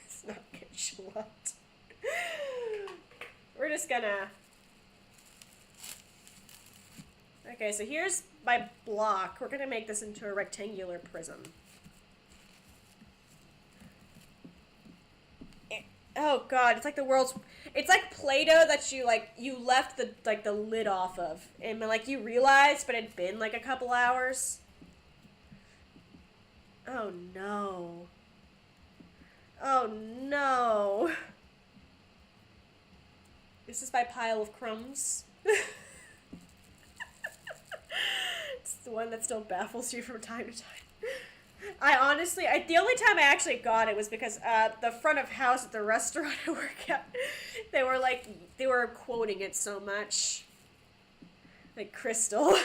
It's not getting schlumped. We're just gonna... Okay, so here's my block. We're gonna make this into a rectangular prism. Oh god, it's like the world's... It's like Play-Doh that you left the lid off of. And like you realized, but it'd been like a couple hours. Oh no. Oh no. This is my pile of crumbs. It's the one that still baffles you from time to time. The only time I actually got it was because the front of house at the restaurant I work at, they were quoting it so much. Like, Crystal.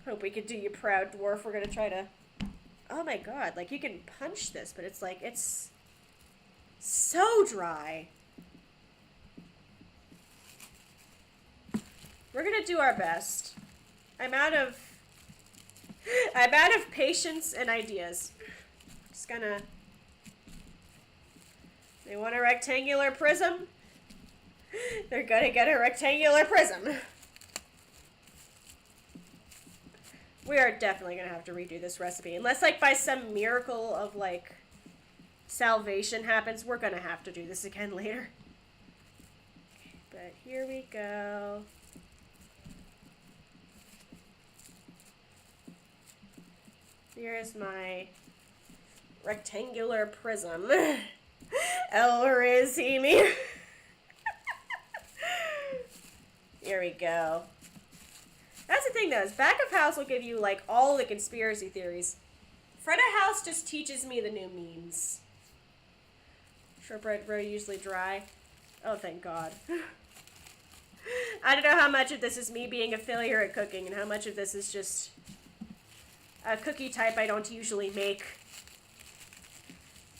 Hope we could do you proud, dwarf. We're gonna try to... Oh my god, like, you can punch this, but it's like, it's so dry. We're gonna do our best. I'm out of patience and ideas. Just gonna... They want a rectangular prism? They're gonna get a rectangular prism. We are definitely gonna have to redo this recipe. Unless, like, by some miracle of, like, salvation happens, we're gonna have to do this again later. But here we go. Here's my rectangular prism. El Rizimi. Here we go. That's the thing, though, is back of house will give you, like, all the conspiracy theories. Front of house just teaches me the new memes. Shortbread very usually dry. Oh, thank God. I don't know how much of this is me being a failure at cooking and how much of this is just a cookie type I don't usually make.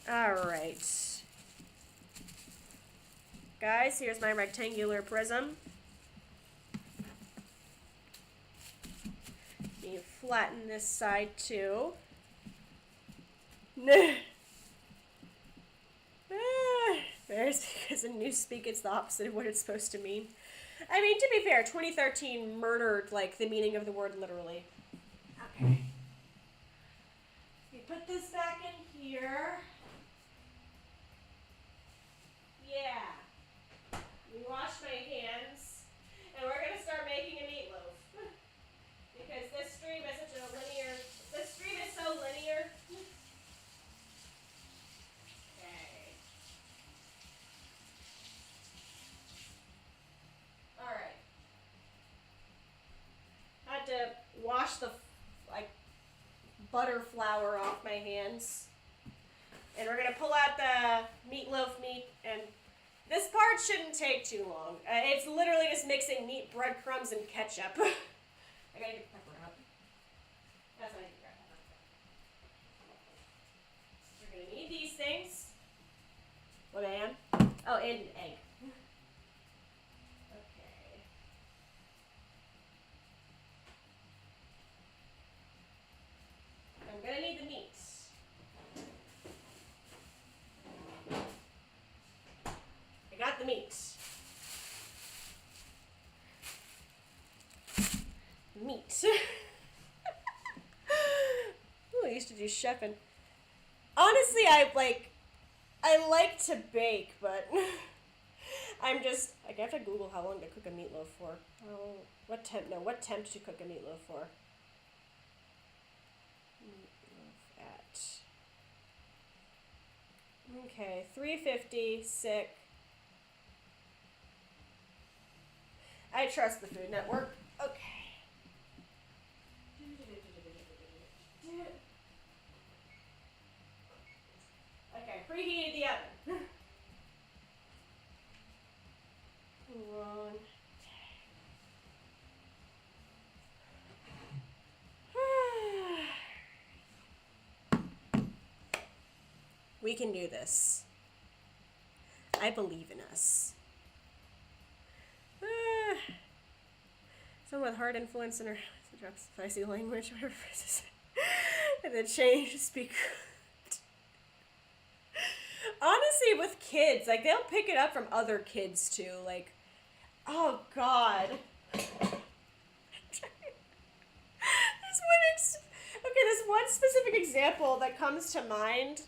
Alright. Guys, here's my rectangular prism. You flatten this side too. There's, because in Newspeak it's the opposite of what it's supposed to mean. I mean, to be fair, 2013 murdered, like, the meaning of the word literally. Okay. We put this back in here. Yeah. We wash my hands. And we're going to start making a meatloaf. Because this stream is such a linear... This stream is so linear. Okay. Alright. Had to wash the, like, butter flour off my hands. And we're going to pull out the meatloaf meat, and this part shouldn't take too long. It's literally just mixing meat, breadcrumbs, and ketchup. I gotta get pepper out. That's what I need to grab pepper. We're going to need these things. What I am? Oh, and an egg. Okay. I'm going to need the meat. I got the meat. Meat. Ooh, I used to do chefing. Honestly, I like to bake, but I'm just, like, I have to Google how long to cook a meatloaf for. Oh, what temp to cook a meatloaf for? Meatloaf at, okay, 350, sick. I trust the Food Network. Okay. Okay, preheated the oven. One. We can do this. I believe in us. Someone with hard influence in her drops spicy language, whatever it is. And then change to speak. Honestly, with kids, like, they'll pick it up from other kids too. Like, oh God. There's one specific example that comes to mind,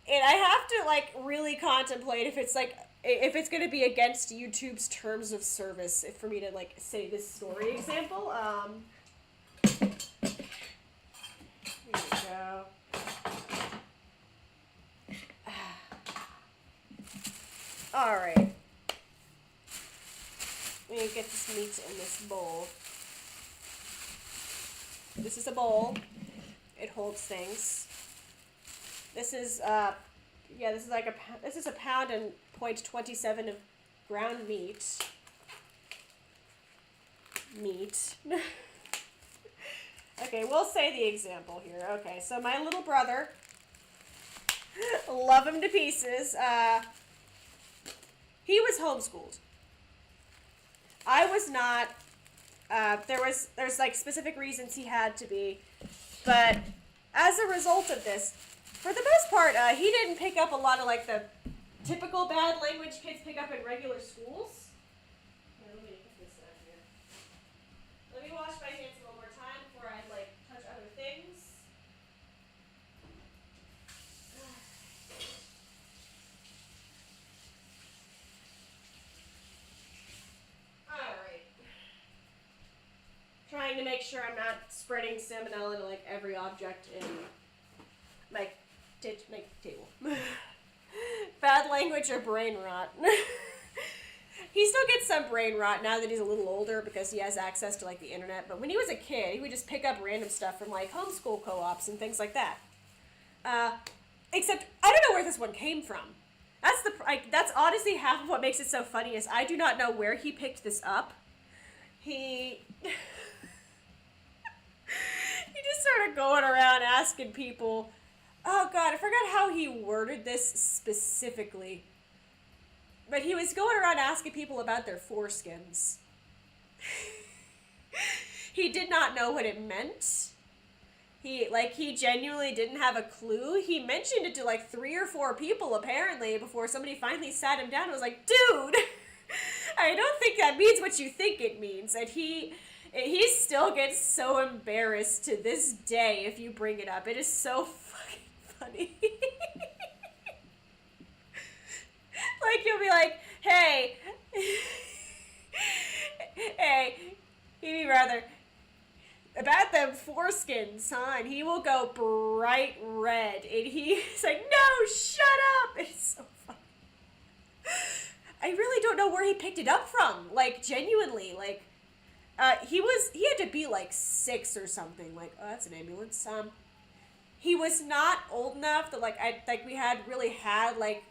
and I have to, like, really contemplate if it's like, if it's going to be against YouTube's terms of service for me to, like, say this story example. Here we go. Alright. We need to get this meat in this bowl. This is a bowl. It holds things. This is, yeah, this is like this is a pound and 0.27 of ground meat. Okay, we'll say the example here. Okay, so my little brother, love him to pieces, he was homeschooled. I was not. There's like specific reasons he had to be, but as a result of this, for the most part, he didn't pick up a lot of, like, the typical bad language kids pick up in regular schools. Here, let me put this out here. Let me wash my hands one more time before I, like, touch other things. Alright. Trying to make sure I'm not spreading salmonella to, like, every object in my table. Bad language or brain rot. He still gets some brain rot now that he's a little older because he has access to, like, the internet. But when he was a kid, he would just pick up random stuff from, like, homeschool co-ops and things like that. Except, I don't know where this one came from. That's honestly half of what makes it so funny is I do not know where he picked this up. He just started going around asking people. Oh god, I forgot how he worded this specifically. But he was going around asking people about their foreskins. He did not know what it meant. He genuinely didn't have a clue. He mentioned it to like 3 or 4 people apparently before somebody finally sat him down and was like, dude, I don't think that means what you think it means. And he still gets so embarrassed to this day if you bring it up. It is so fucking funny. Like, you'll be like, hey, he'd be rather, about them foreskins, huh? And he will go bright red. And he's like, no, shut up. It's so funny. I really don't know where he picked it up from. Like, genuinely, like, he had to be like 6 or something. Like, oh, that's an ambulance. He was not old enough that we had really had like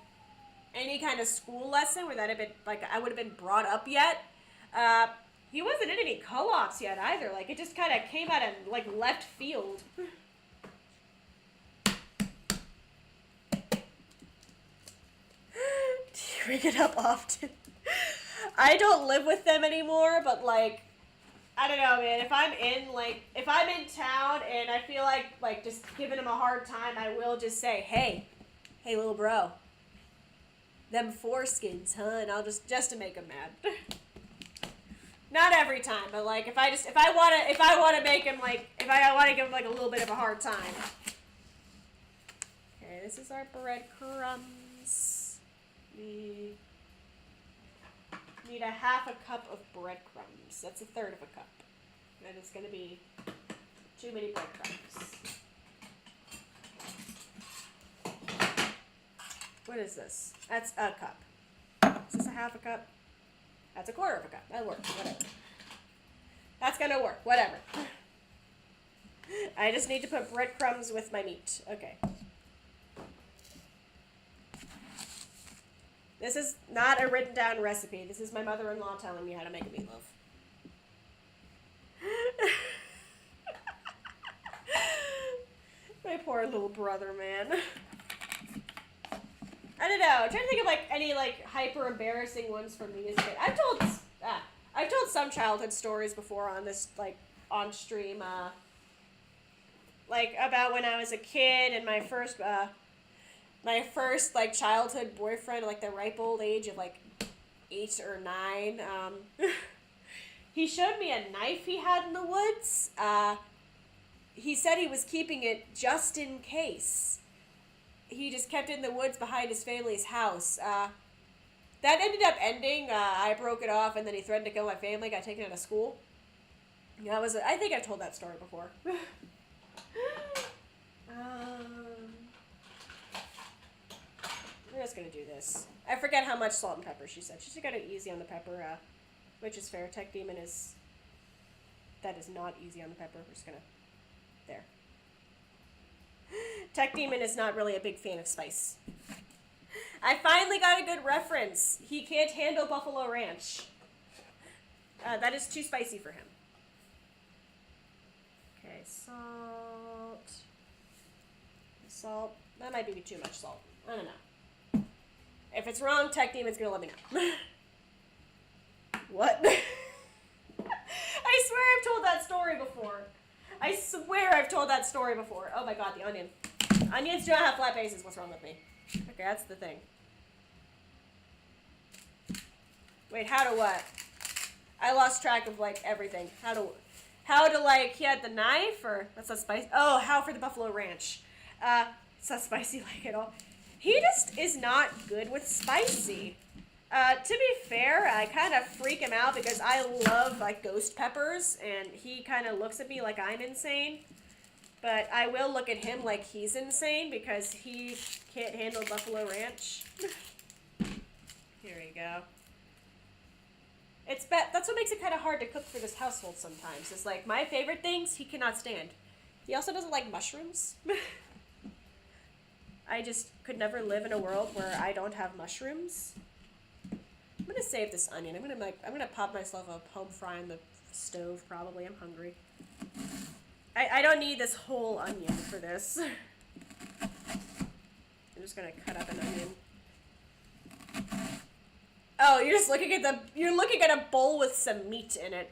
any kind of school lesson where that had been like I would have been brought up yet. He wasn't in any co-ops yet either. Like, it just kind of came out of like left field. Do you bring it up often? I don't live with them anymore, but like, I don't know, man. If I'm in town and I feel like just giving him a hard time, I will just say, hey, little bro, them foreskins, huh? And I'll just to make him mad. Not every time, but like if I want to make him like if I want to give him like a little bit of a hard time. Okay, this is our breadcrumbs. We need a half a cup of breadcrumbs. That's a third of a cup. That is going to be too many breadcrumbs. What is this? That's a cup. Is this a half a cup? That's a quarter of a cup. That'll work. Whatever. That's going to work. Whatever. I just need to put breadcrumbs with my meat. Okay. This is not a written down recipe. This is my mother-in-law telling me how to make a meatloaf. My poor little brother, man. I don't know. I'm trying to think of like any like hyper embarrassing ones from me as a kid. I've told some childhood stories before on this like on stream. Like about when I was a kid and my first like childhood boyfriend, like the ripe old age of like 8 or 9. He showed me a knife he had in the woods. He said he was keeping it just in case. He just kept it in the woods behind his family's house. That ended up ending. I broke it off, and then he threatened to kill my family. Got taken out of school. Yeah, I think I've told that story before. We're just gonna do this. I forget how much salt and pepper she said. She got it easy on the pepper, which is fair. Tech Demon that is not easy on the pepper. We're just gonna, there. Tech Demon is not really a big fan of spice. I finally got a good reference. He can't handle Buffalo Ranch. That is too spicy for him. Okay, salt. Salt. That might be too much salt. I don't know. If it's wrong, Tech Demon's gonna let me know. What? I swear I've told that story before. I swear I've told that story before. Oh my god, the onion. Onions do not have flat bases. What's wrong with me? Okay, that's the thing. Wait, how to what? I lost track of like everything. How to like, he had the knife or, that's not spicy. Oh, how for the Buffalo Ranch. It's not spicy like at all. He just is not good with spicy. To be fair, I kind of freak him out because I love like ghost peppers and he kind of looks at me like I'm insane. But I will look at him like he's insane because he can't handle Buffalo Ranch. Here we go. That's what makes it kind of hard to cook for this household sometimes. It's like my favorite things he cannot stand. He also doesn't like mushrooms. I just could never live in a world where I don't have mushrooms. I'm gonna save this onion. I'm gonna pop myself a home fry on the stove probably. I'm hungry. I don't need this whole onion for this. I'm just gonna cut up an onion. Oh, you're just looking at you're looking at a bowl with some meat in it.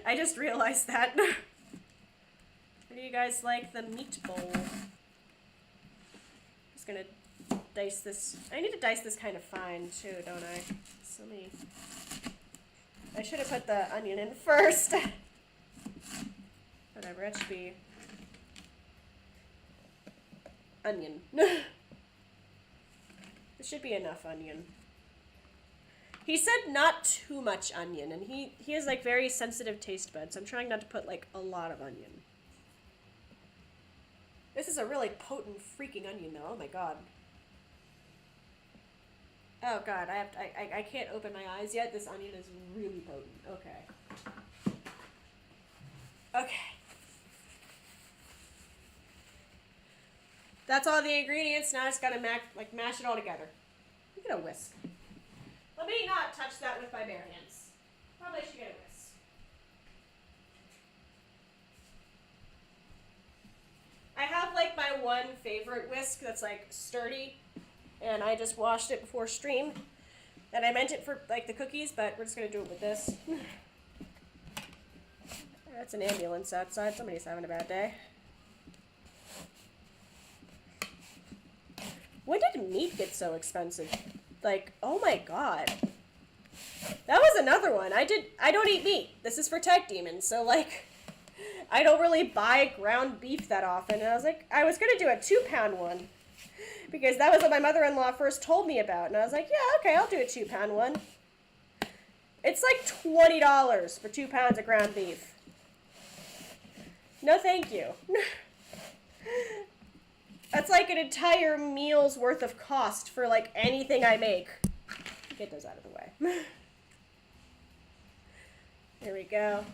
I just realized that. How do you guys like the meat bowl? Just gonna dice this. I need to dice this kind of fine too, don't I? So many. I should have put the onion in first. Whatever, it should be onion. It should be enough onion. He said not too much onion, and he has like very sensitive taste buds, so I'm trying not to put like a lot of onion. This is a really potent freaking onion though, oh my god. Oh god, I can't open my eyes yet. This onion is really potent. Okay. Okay. That's all the ingredients. Now I just gotta mash it all together. Look at a whisk. Let me not touch that with my bare hands. Probably should get a whisk. I have like my one favorite whisk that's like sturdy, and I just washed it before stream. And I meant it for like the cookies, but we're just gonna do it with this. That's an ambulance outside. Somebody's having a bad day. When did meat get so expensive? Like, oh my god. That was another one. I don't eat meat. This is for tech demons, so like, I don't really buy ground beef that often. And I was like, I was gonna do a 2-pound one. Because that was what my mother-in-law first told me about. And I was like, yeah, okay, I'll do a 2-pound one. It's like $20 for 2 pounds of ground beef. No thank you. That's like an entire meal's worth of cost for like anything I make. Get those out of the way. There we go.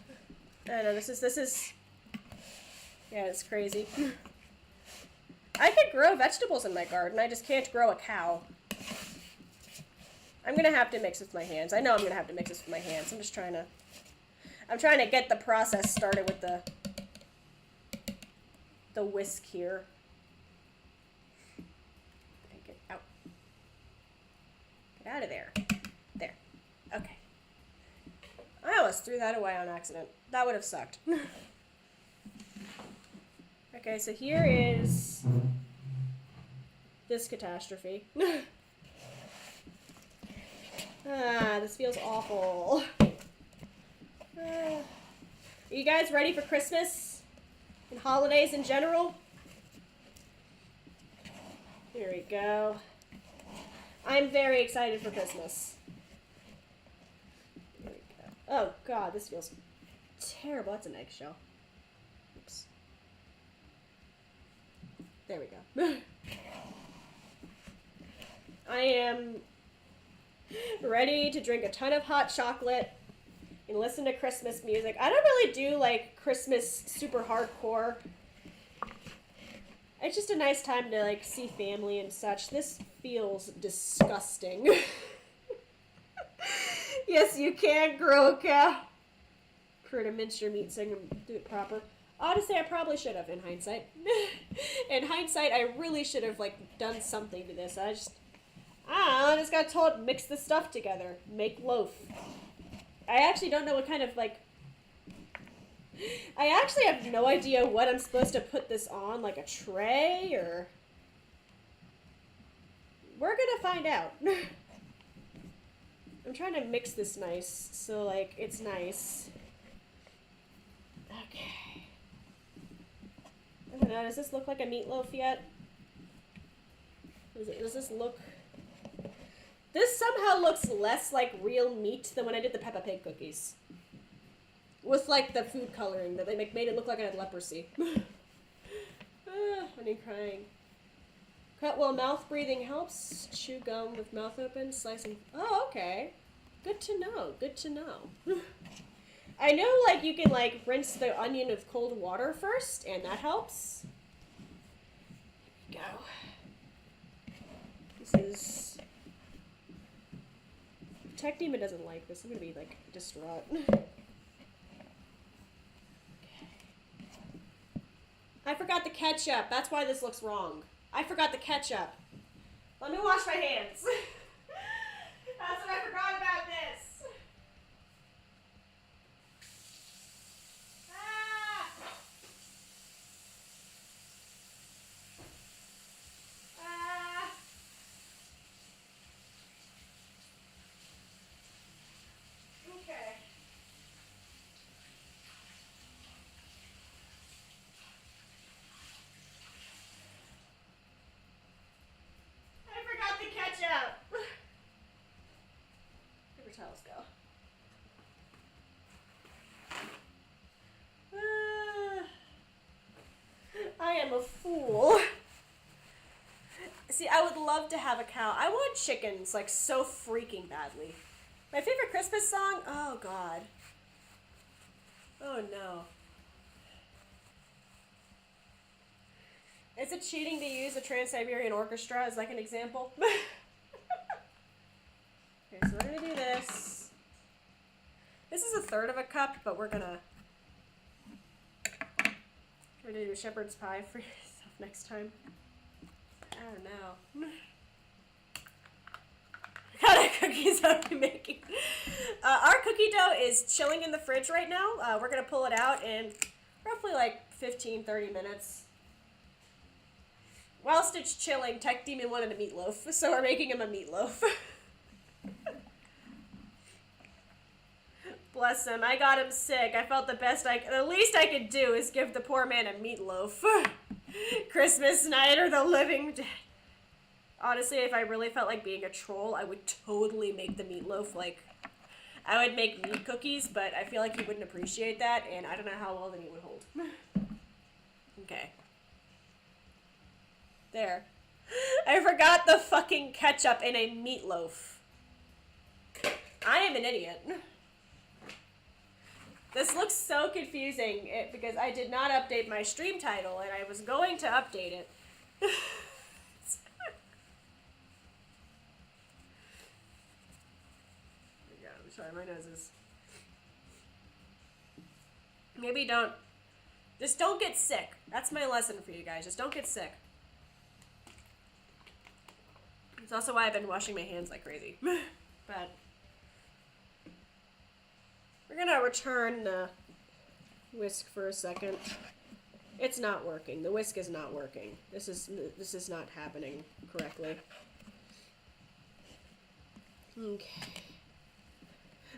I know this is yeah, it's crazy. I could grow vegetables in my garden. I just can't grow a cow. I'm gonna have to mix with my hands. I know I'm gonna have to mix this with my hands. I'm trying to get the process started with the whisk here. Get out. Get out of there. There. Okay. I almost threw that away on accident. That would have sucked. Okay, so here is this catastrophe. This feels awful. Are you guys ready for Christmas and holidays in general? Here we go. I'm very excited for Christmas. Here we go. Oh god, this feels terrible. That's an eggshell. Oops. There we go. I am ready to drink a ton of hot chocolate and listen to Christmas music. I don't really do like Christmas super hardcore. It's just a nice time to like see family and such. This feels disgusting. Yes, you can grow a cow. For to mince your meat so you can do it proper. Honestly, I probably should have in hindsight. In hindsight, I really should have like done something to this. I just got told mix the stuff together, make loaf. I actually don't know what kind of like. I actually have no idea what I'm supposed to put this on, like a tray or. We're gonna find out. I'm trying to mix this nice, so like it's nice. Okay. I don't know, does this look like a meatloaf yet? Does this look... This somehow looks less like real meat than when I did the Peppa Pig cookies. With like the food coloring that they made it look like I had leprosy. Honey crying. Cut while mouth breathing helps. Chew gum with mouth open. Slicing. Oh, okay. Good to know. Good to know. I know, like, you can, like, rinse the onion with cold water first, and that helps. Here we go. This is... Tech Demon doesn't like this. I'm gonna be, like, distraught. I forgot the ketchup. That's why this looks wrong. I forgot the ketchup. Let me wash my hands. That's what I forgot about this. Ah! Ah! Okay. I forgot the ketchup. Paper towels go. I am a fool. See, I would love to have a cow. I want chickens, like, so freaking badly. My favorite Christmas song? Oh, God. Oh, no. Is it cheating to use a Trans-Siberian Orchestra as, like, an example? Okay, so we're gonna do this. This is a third of a cup, but we're gonna do shepherd's pie for yourself next time. I don't know. What kind of cookies are we making? Our cookie dough is chilling in the fridge right now. We're gonna pull it out in roughly like 15-30 minutes. Whilst it's chilling, Tech Demon wanted a meatloaf, so we're making him a meatloaf. Bless him. I got him sick. I felt the least I could do is give the poor man a meatloaf. Christmas night or the living dead. Honestly, if I really felt like being a troll, I would totally make the meatloaf. Like, I would make meat cookies, but I feel like he wouldn't appreciate that, and I don't know how well the meat would hold. Okay. There. I forgot the fucking ketchup in a meatloaf. I am an idiot. This looks so confusing because I did not update my stream title, and I was going to update it. Yeah, I'm sorry, my nose is... Maybe don't... Just don't get sick. That's my lesson for you guys. Just don't get sick. It's also why I've been washing my hands like crazy. But... We're gonna return the whisk for a second. It's not working. The whisk is not working. This is not happening correctly. Okay.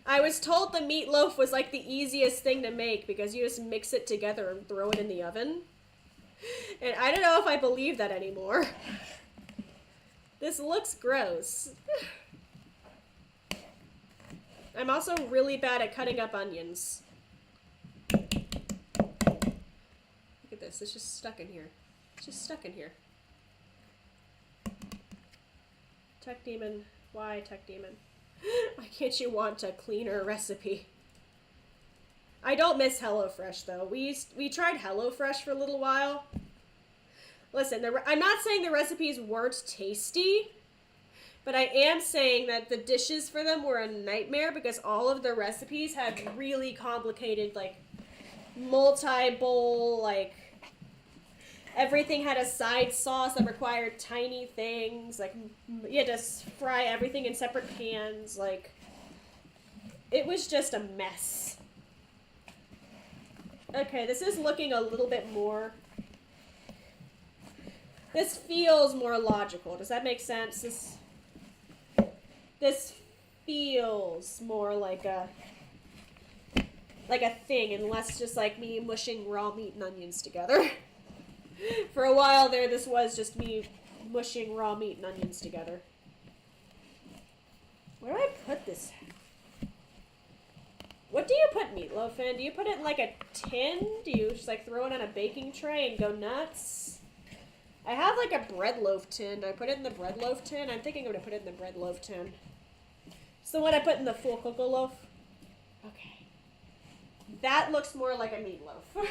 I was told the meatloaf was like the easiest thing to make because you just mix it together and throw it in the oven. And I don't know if I believe that anymore. This looks gross. I'm also really bad at cutting up onions. Look at this. It's just stuck in here. It's just stuck in here. Tech Demon. Why, Tech Demon? Why can't you want a cleaner recipe? I don't miss HelloFresh, though. We tried HelloFresh for a little while. Listen, I'm not saying the recipes weren't tasty, but I am saying that the dishes for them were a nightmare because all of the recipes had really complicated, like, multi-bowl, like, everything had a side sauce that required tiny things. Like, you had to fry everything in separate pans. Like, it was just a mess. Okay, this is looking a little bit more... This feels more logical. Does that make sense? This feels more like a thing, and less just like me mushing raw meat and onions together. For a while there, this was just me mushing raw meat and onions together. Where do I put this? What do you put meatloaf in? Do you put it in like a tin? Do you just like throw it on a baking tray and go nuts? I have like a bread loaf tin. I put it in the bread loaf tin. I'm thinking I'm gonna put it in the bread loaf tin. It's the one I put in the full cocoa loaf. Okay. That looks more like a meatloaf. Let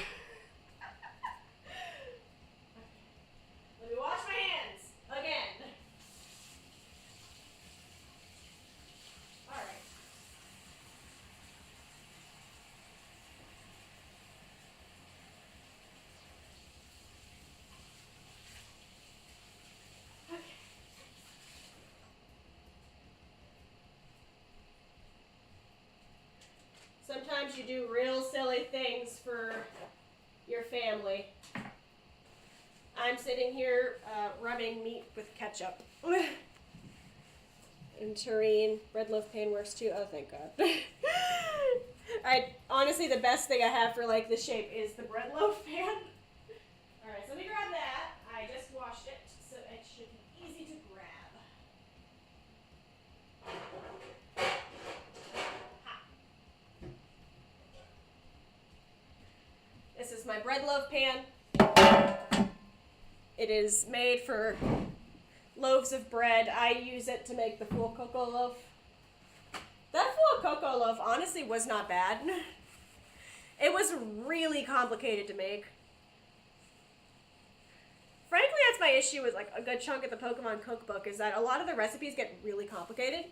me wash my hands again. Sometimes you do real silly things for your family. I'm sitting here rubbing meat with ketchup. And tureen, bread loaf pan works too. Oh, thank God. Honestly, the best thing I have for like the shape is the bread loaf pan. All right, so let me grab that. I just washed it, so it should be easy to grab. Ha. This is my bread loaf pan. It is made for loaves of bread. I use it to make the full cocoa loaf. That full cocoa loaf honestly was not bad. It was really complicated to make. Frankly, that's my issue with like a good chunk of the Pokemon cookbook, is that a lot of the recipes get really complicated.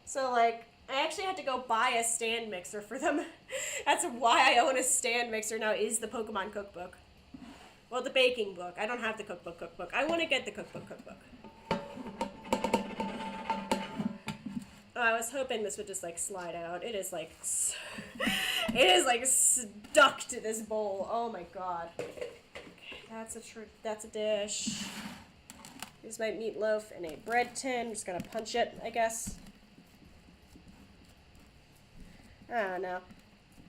So like, I actually had to go buy a stand mixer for them. That's why I own a stand mixer now, is the Pokemon cookbook. Well, the baking book. I don't have the cookbook. I want to get the cookbook. Oh, I was hoping this would just like slide out. It is like stuck to this bowl. Oh my God. Okay, that's a dish. Here's my meatloaf in a bread tin. I'm just gonna punch it, I guess. I don't know.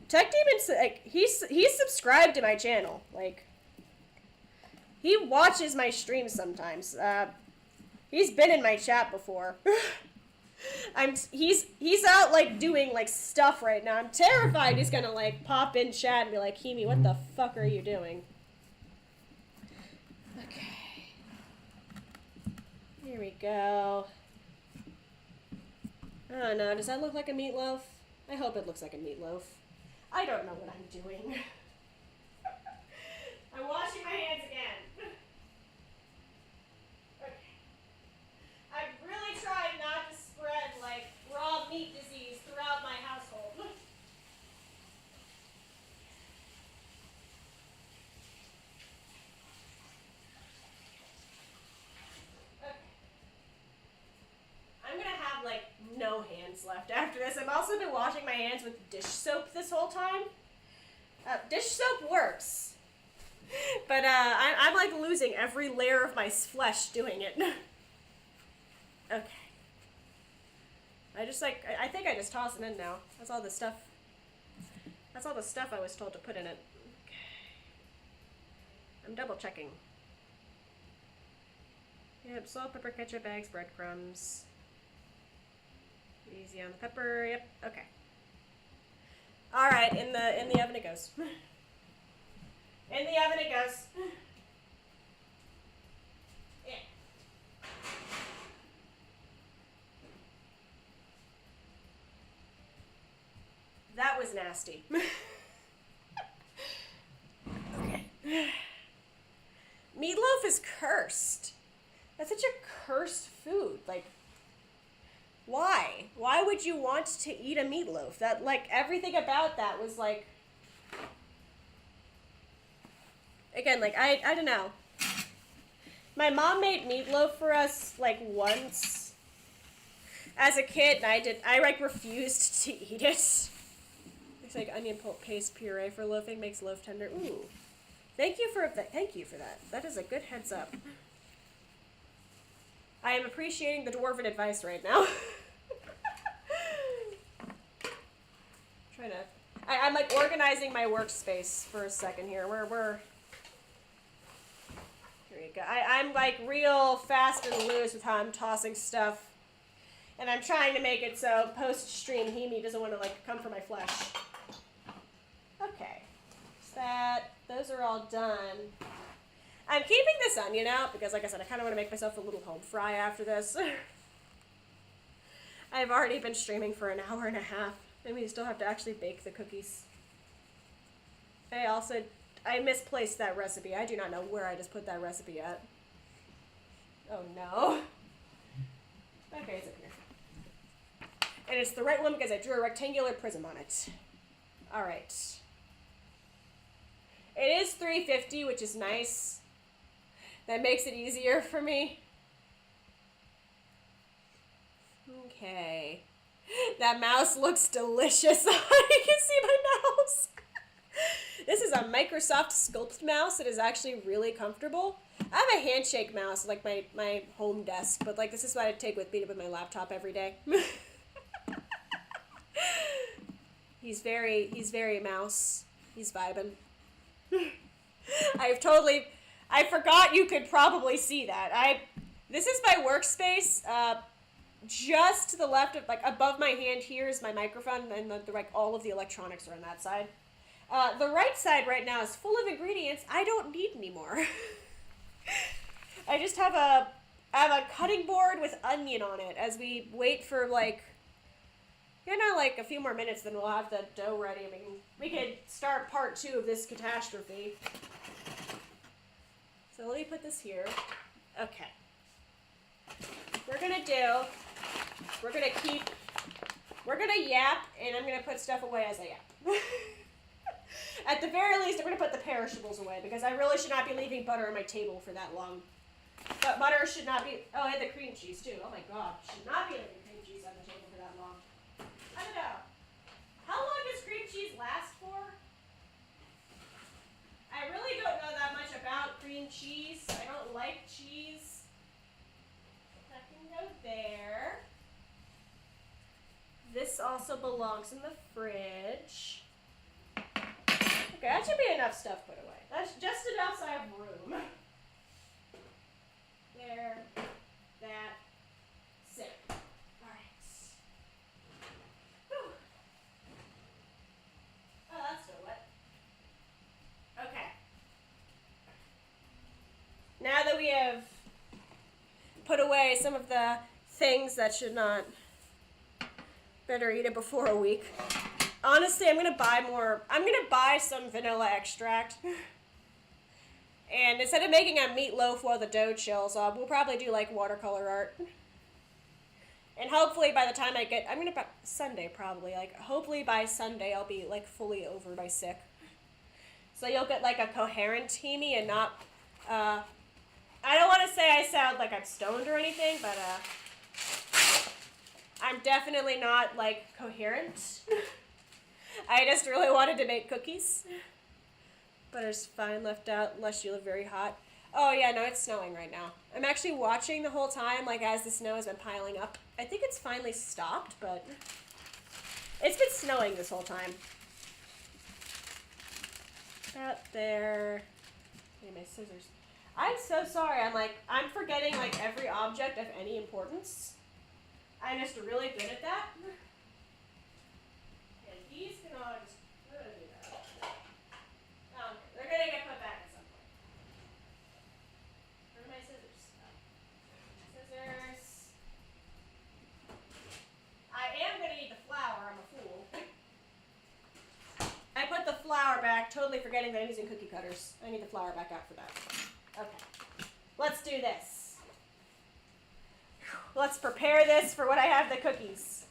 Tech Demon's like he's subscribed to my channel. Like, he watches my streams sometimes. He's been in my chat before. He's out like doing like stuff right now. I'm terrified he's gonna like pop in chat and be like, Himi, what the fuck are you doing? Okay. Here we go. I don't know, does that look like a meatloaf? I hope it looks like a meatloaf. I don't know what I'm doing. I'm washing my hands again. Okay. I've really tried not to spread like raw meat disease throughout my household. Okay. I'm gonna have like no hands left after this. I've also been washing my hands with dish soap this whole time. Dish soap works. But I'm like losing every layer of my flesh doing it. Okay. I think I just toss it in now. That's all the stuff I was told to put in it. Okay. I'm double checking. Yep, salt, pepper, ketchup, eggs, breadcrumbs. Easy on the pepper, yep, okay. Alright, in the oven it goes. In the oven it goes. Yeah. That was nasty. Okay. Meatloaf is cursed. That's such a cursed food. Like, why? Why would you want to eat a meatloaf? That, like, everything about that was like, again, like, I don't know. My mom made meatloaf for us, like, once as a kid, and I like, refused to eat it. Looks like onion pulp paste puree for loafing makes loaf tender. Ooh. Thank you for that. That is a good heads up. I am appreciating the dwarven advice right now. I'm like organizing my workspace for a second here. Here we go. I'm like real fast and loose with how I'm tossing stuff. And I'm trying to make it so post-stream Himi doesn't want to like come for my flesh. Okay. Those are all done. I'm keeping this onion out because, like I said, I kind of want to make myself a little home fry after this. I've already been streaming for an hour and a half, and we still have to actually bake the cookies. I misplaced that recipe. I do not know where I just put that recipe at. Oh no. Okay, it's up here. And it's the right one because I drew a rectangular prism on it. Alright. It is 350, which is nice. That makes it easier for me. Okay. That mouse looks delicious. You can see my mouse. This is a Microsoft Sculpt mouse. It is actually really comfortable. I have a handshake mouse, like my home desk, but like this is what I take with me with my laptop every day. He's very mouse. He's vibing. I forgot you could probably see that. This is my workspace. Just to the left of, like, above my hand here is my microphone, and like all of the electronics are on that side. The right side right now is full of ingredients I don't need anymore. I just have a cutting board with onion on it as we wait for, like, like a few more minutes, then we'll have the dough ready. I mean, we could start part 2 of this catastrophe. So let me put this here. Okay. We're gonna yap, and I'm gonna put stuff away as I yap. At the very least, I'm gonna put the perishables away, because I really should not be leaving butter on my table for that long. But butter should not be, oh, and the cream cheese too. Oh my god, should not be leaving cream cheese on the table for that long. I don't know. How long does cream cheese last for? I really don't know that much about cream cheese. I don't like cheese. That can go there. This also belongs in the fridge. Okay, that should be enough stuff put away. That's just enough so I have room. There. That. Sit. Alright. Whew. Oh, that's still wet. Okay. Now that we have put away some of the things that should not, better eat it before a week. Honestly, I'm gonna buy some vanilla extract. And instead of making a meatloaf while the dough chills, we'll probably do like watercolor art. And hopefully by the time Sunday probably, like hopefully by Sunday I'll be like fully over my sick. So you'll get like a coherent Himi and not, I don't want to say I sound like I'm stoned or anything, but I'm definitely not like coherent. I just really wanted to make cookies. Butter's fine left out unless you live very hot. Oh yeah, no, it's snowing right now. I'm actually watching the whole time, like as the snow has been piling up. I think it's finally stopped, but it's been snowing this whole time. About there. Need my scissors. I'm so sorry. I'm forgetting like every object of any importance. I'm just really good at that. And these can all just do that. They're gonna get put back at some point. Where are my scissors? Scissors. I am gonna eat the flour. I'm a fool. I put the flour back, totally forgetting that I'm using cookie cutters. I need the flour back out for that. Okay. Let's do this. Let's prepare this for when I have the cookies.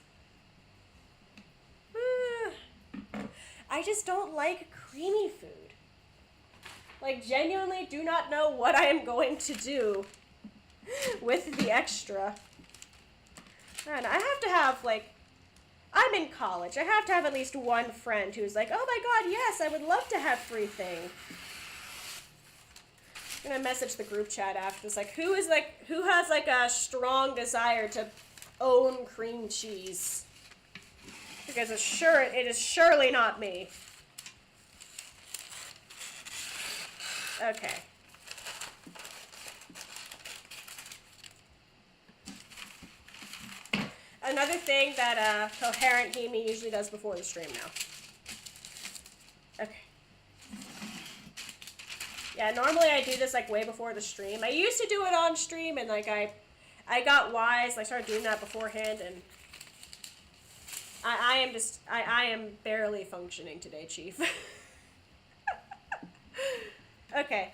I just don't like creamy food. Like, genuinely do not know what I am going to do with the extra. And I have to have, like, I'm in college. I have to have at least one friend who's like, oh my god, yes, I would love to have free thing. I'm gonna message the group chat after this, like, who has like a strong desire to own cream cheese? Because it is surely not me. Okay. Another thing that coherent Himi usually does before the stream now. Okay. Yeah, normally I do this like way before the stream. I used to do it on stream, and like I got wise, and I started doing that beforehand, and I am barely functioning today, Chief. Okay,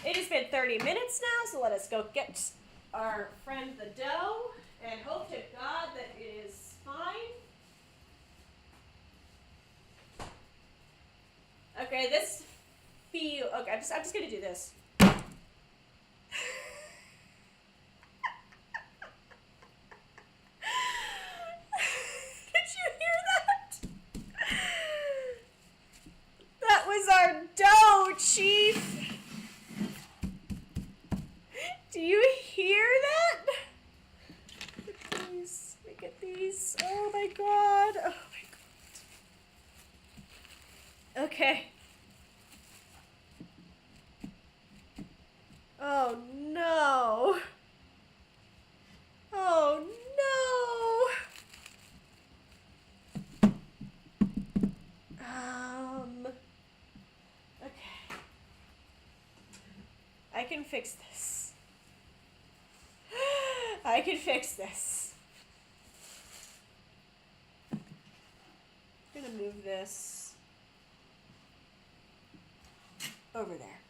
it has been 30 minutes now, so let us go get our friend the dough, and hope to God that it is fine. Okay, okay, I'm just gonna do this. our dough, Chief. Do you hear that? Please, let me get these. Oh my god. Oh my god. Okay. Oh no. Oh no. Okay. I can fix this. I can fix this. I'm gonna move this over there.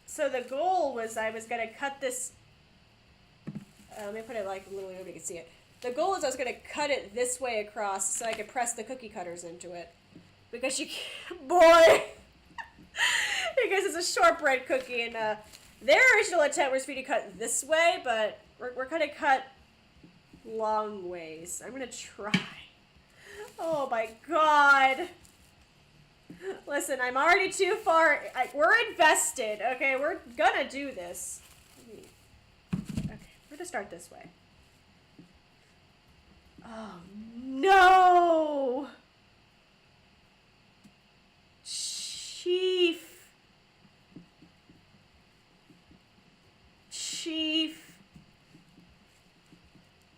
So the goal was I was gonna cut this. Let me put it like a little nobody can see it. The goal was I was gonna cut it this way across so I could press the cookie cutters into it, because you can't, boy, because it's a shortbread cookie, and their original intent was for you to cut this way, but we're gonna cut long ways. I'm gonna try. Oh my god. Listen, I'm already too far. We're invested, okay? We're gonna do this. Okay, we're gonna start this way. Oh, no! Chief.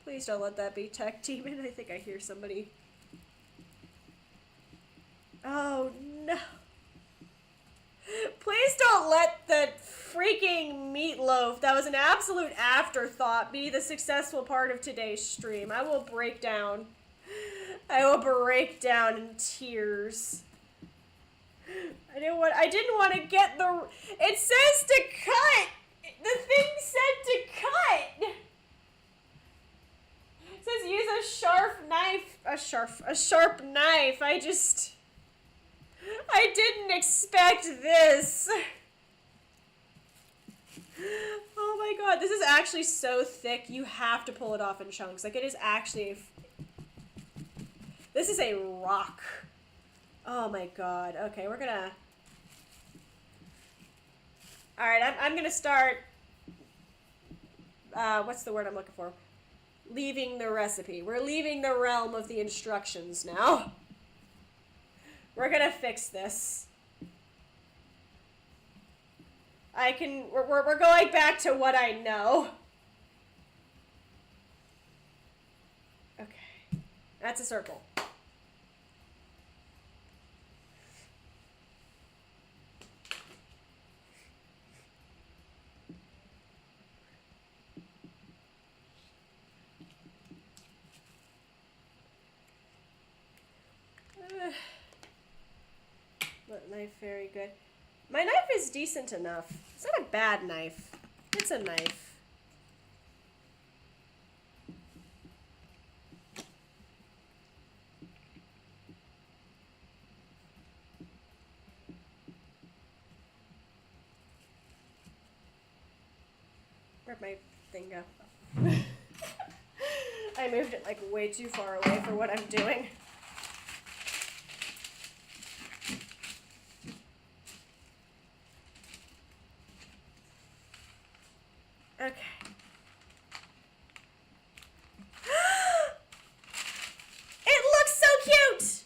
Please don't let that be Tech Demon. I think I hear somebody. Oh no. Please don't let the freaking meatloaf that was an absolute afterthought be the successful part of today's stream. I will break down. I will break down in tears. I didn't want to get the... It says to cut! The thing said to cut! It says use a sharp knife. A sharp knife. I didn't expect this. Oh my god, this is actually so thick, you have to pull it off in chunks. Like, it is actually... This is a rock. Oh my god. Okay, we're gonna... Alright, I'm gonna start... what's the word I'm looking for? Leaving the recipe. We're leaving the realm of the instructions now. We're gonna fix this. We're going back to what I know. Okay. That's a circle. Knife, very good. My knife is decent enough. It's not a bad knife. It's a knife. Where'd my thing go? I moved it like way too far away for what I'm doing. Okay. It looks so cute!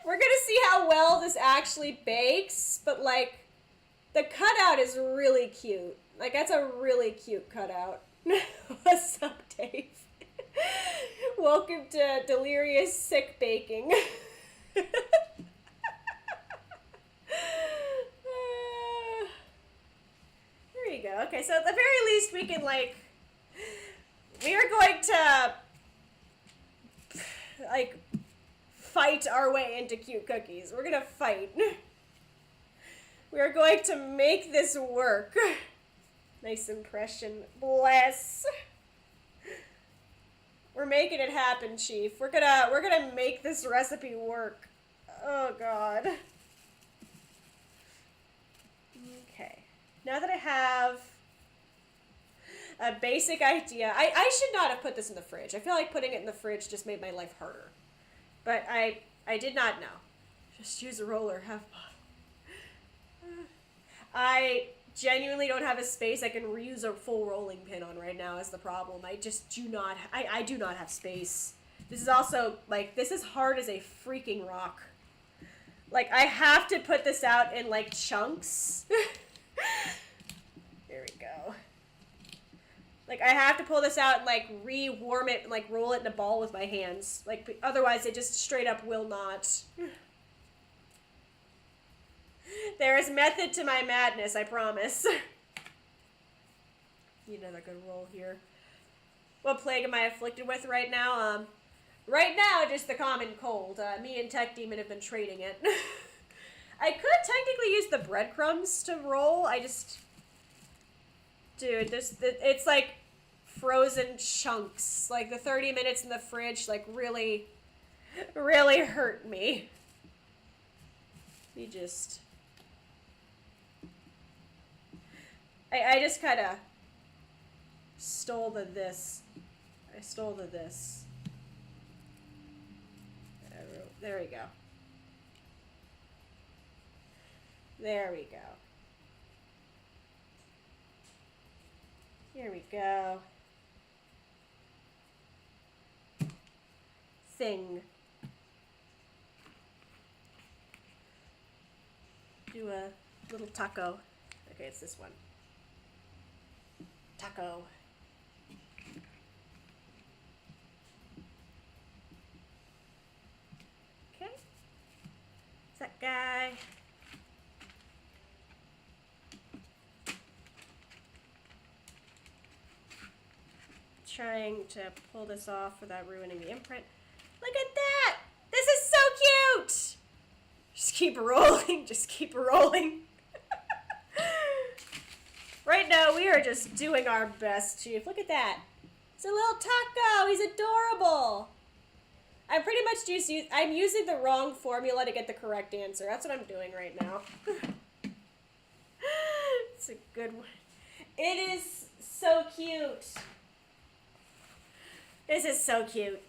We're gonna see how well this actually bakes, but like, the cutout is really cute. Like, that's a really cute cutout. What's up, Dave? Welcome to Delirious Sick Baking. There you go. Okay, so at the very least we can, like, we are going to, like, fight our way into cute cookies. We're gonna fight. We are going to make this work. Nice impression. Bless. We're making it happen, Chief. We're gonna make this recipe work. Oh god. Okay. Now that I have a basic idea, I should not have put this in the fridge. I feel like putting it in the fridge just made my life harder. But I did not know. Just use a roller, have fun. I genuinely don't have a space I can reuse a full rolling pin on right now is the problem. I just do not, I do not have space. This is also, like, this is hard as a freaking rock. Like, I have to put this out in, like, chunks. There we go. Like, I have to pull this out and, like, re-warm it and, like, roll it in a ball with my hands. Like, otherwise it just straight up will not. There is method to my madness, I promise. Need another good roll here. What plague am I afflicted with right now? Right now, just the common cold. Me and Tech Demon have been trading it. I could technically use the breadcrumbs to roll. I just... Dude, it's like frozen chunks. Like the 30 minutes in the fridge, like really, really hurt me. You just... I just kind of stole the this. I stole the this. There we go. There we go. Here we go. Thing. Do a little taco. Okay, it's this one. Taco. Okay. It's that guy. Trying to pull this off without ruining the imprint. Look at that! This is so cute! Just keep rolling, just keep rolling. Right now, we are just doing our best, Chief. Look at that. It's a little taco. He's adorable. I'm pretty much just I'm using the wrong formula to get the correct answer. That's what I'm doing right now. It's a good one. It is so cute. This is so cute.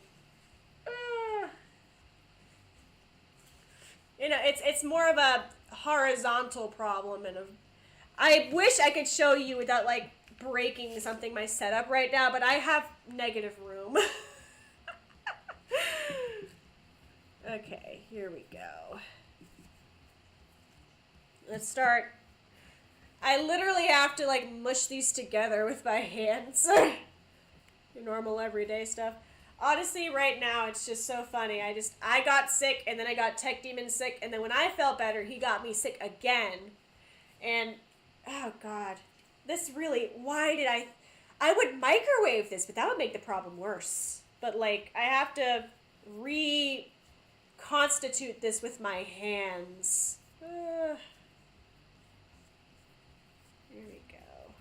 You know, it's more of a horizontal problem and I wish I could show you without, like, breaking something my setup right now, but I have negative room. Okay, here we go. Let's start. I literally have to, like, mush these together with my hands. Your normal everyday stuff. Honestly, right now, it's just so funny. I got sick, and then I got Tech Demon sick, and then when I felt better, he got me sick again. And... oh, God. This really... why did I would microwave this, but that would make the problem worse. But, like, I have to reconstitute this with my hands. Here we go.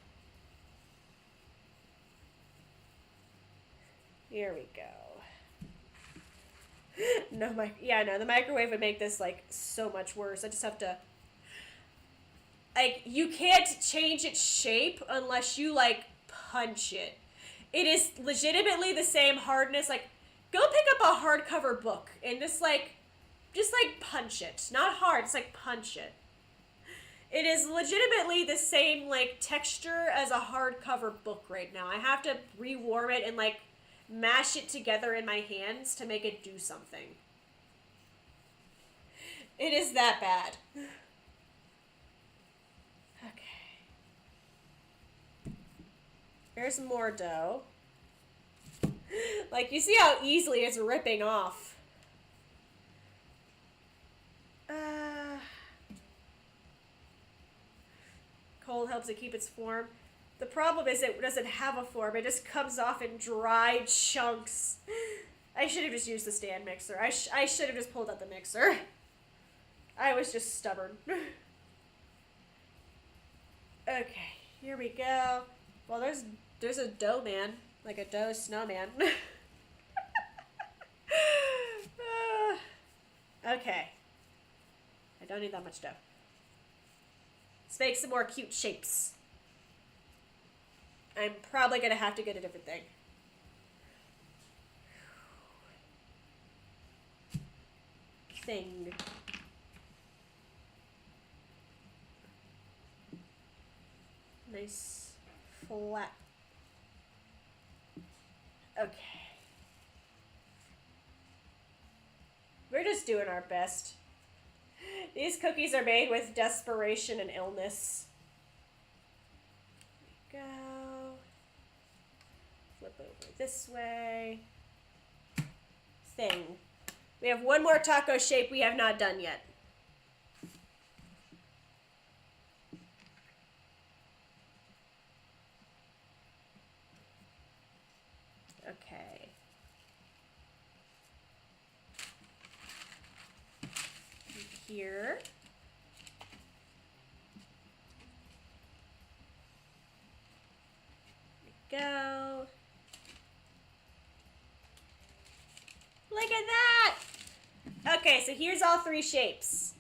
Here we go. No, the microwave would make this, like, so much worse. I just have to... like, you can't change its shape unless you, like, punch it. It is legitimately the same hardness. Like, go pick up a hardcover book and just punch it. Not hard, it's like punch it. It is legitimately the same, like, texture as a hardcover book right now. I have to rewarm it and, like, mash it together in my hands to make it do something. It is that bad. Here's more dough. Like, you see how easily it's ripping off. Cold helps it keep its form. The problem is it doesn't have a form. It just comes off in dry chunks. I should have just used the stand mixer. I should have just pulled out the mixer. I was just stubborn. Okay, here we go. Well, there's a dough man, like a dough snowman. Okay. I don't need that much dough. Let's make some more cute shapes. I'm probably going to have to get a different thing. thing. Nice flat. Okay. We're just doing our best. These cookies are made with desperation and illness. There we go. Flip over this way. Thing. We have one more taco shape we have not done yet. Okay. Here. There we go. Look at that! Okay, so here's all three shapes.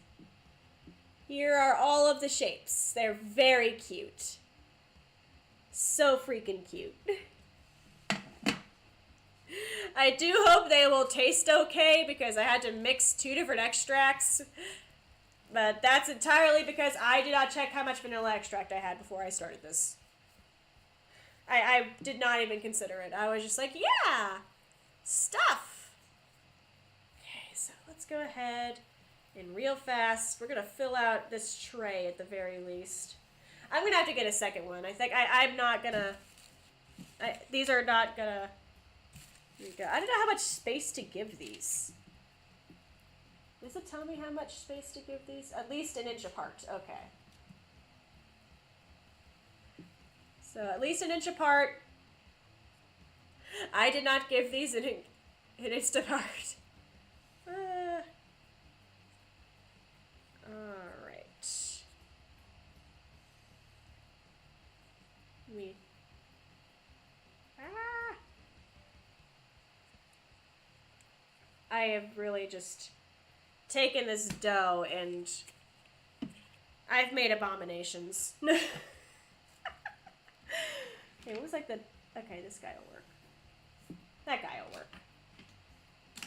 Here are all of the shapes. They're very cute. So freaking cute. I do hope they will taste okay because I had to mix 2 different extracts. But that's entirely because I did not check how much vanilla extract I had before I started this. I did not even consider it. I was just like, yeah, stuff. Okay, so let's go ahead and real fast. We're going to fill out this tray at the very least. I'm going to have to get a second one. I think I'm not going to... These are not going to... I don't know how much space to give these. Does it tell me how much space to give these? At least 1 inch apart. Okay. So at least 1 inch apart. I did not give these an inch apart. Alright. I have really just taken this dough and I've made abominations. Okay, what was like the... Okay, this guy will work. That guy will work.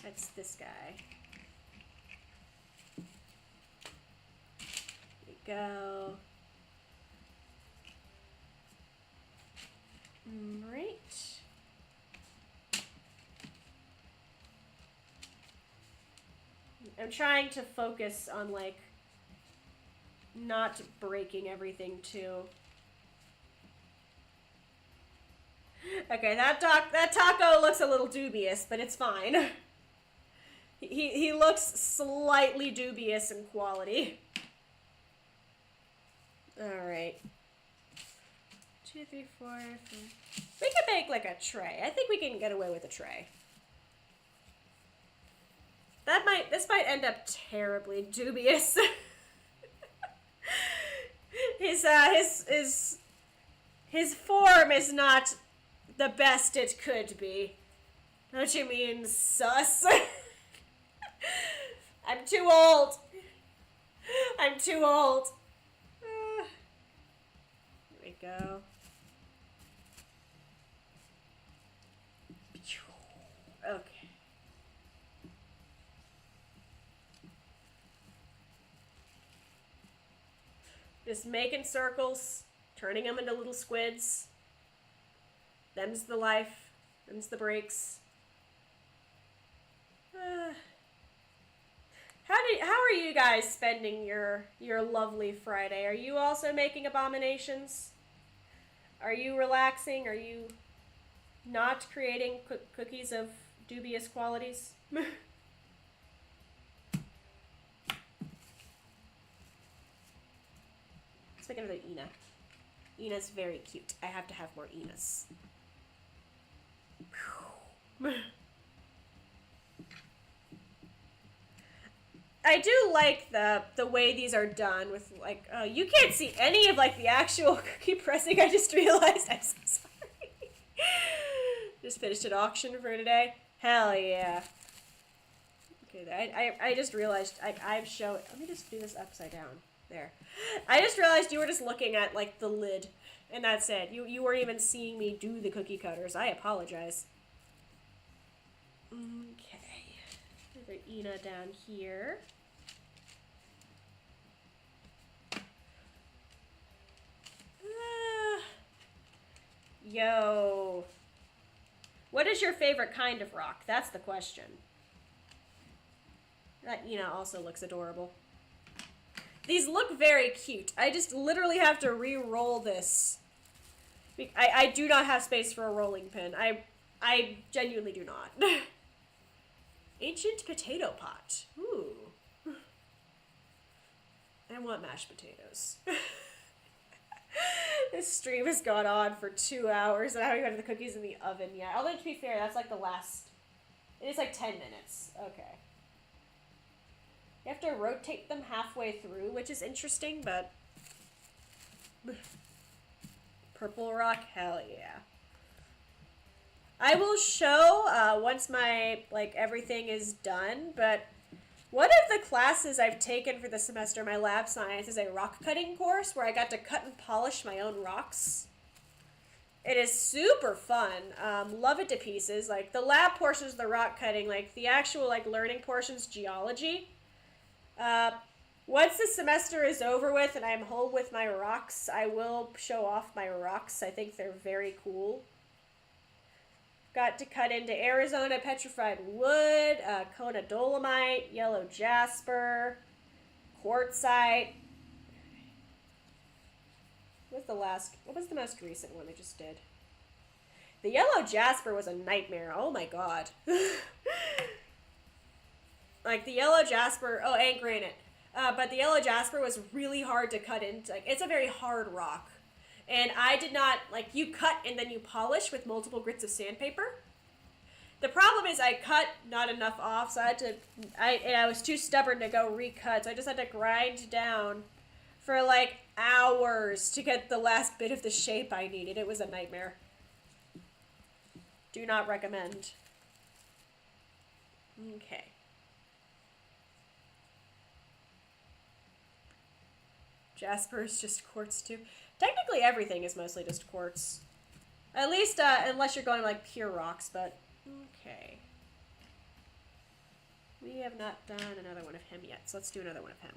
That's this guy. There we go. Right. I'm trying to focus on, like, not breaking everything, too. Okay, that taco looks a little dubious, but it's fine. He looks slightly dubious in quality. Alright. 2, 3, 4, 5. We could make, like, a tray. I think we can get away with a tray. This might end up terribly dubious. His form is not the best it could be. Don't you mean sus? I'm too old. I'm too old. Here we go. Okay. Just making circles, turning them into little squids. Them's the life. Them's the breaks. How are you guys spending your lovely Friday? Are you also making abominations? Are you relaxing? Are you not creating cookies of dubious qualities? Let's make another Ina. Ina's very cute. I have to have more Inas. I do like the way these are done with, like, oh, you can't see any of, like, the actual cookie pressing. I just realized. I'm so sorry. Just finished an auction for today. Hell yeah. Okay, I just realized I've shown. Let me just do this upside down. There. I just realized you were just looking at, like, the lid, and that's it. You weren't even seeing me do the cookie cutters. I apologize. Okay. Another Ina down here. Yo. What is your favorite kind of rock? That's the question. That Ina also looks adorable. These look very cute. I just literally have to re-roll this. I do not have space for a rolling pin. I genuinely do not. Ancient potato pot. Ooh. I want mashed potatoes. This stream has gone on for 2 hours and I haven't even had the cookies in the oven yet. Although, to be fair, that's like the last... It's like 10 minutes. Okay. You have to rotate them halfway through, which is interesting, but... Purple rock? Hell yeah. I will show once my, like, everything is done, but... One of the classes I've taken for the semester, my lab science, is a rock cutting course where I got to cut and polish my own rocks. It is super fun. Love it to pieces. Like, the lab portion is the rock cutting. Like, the actual, like, learning portion's geology. Once the semester is over with and I'm home with my rocks, I will show off my rocks. I think they're very cool. Got to cut into Arizona petrified wood, Kona dolomite, yellow jasper, quartzite. What was the most recent one I just did? The yellow jasper was a nightmare. Oh my god. Like the yellow jasper, oh, and granite. But the yellow jasper was really hard to cut into. Like, it's a very hard rock. And I did not, like, you cut and then you polish with multiple grits of sandpaper. The problem is I cut not enough off, so I was too stubborn to go recut, so I just had to grind down for, like, hours to get the last bit of the shape I needed. It was a nightmare. Do not recommend. Okay. Jasper is just quartz too. Technically, everything is mostly just quartz. At least, unless you're going, like, pure rocks, but... Okay. We have not done another one of him yet, so let's do another one of him.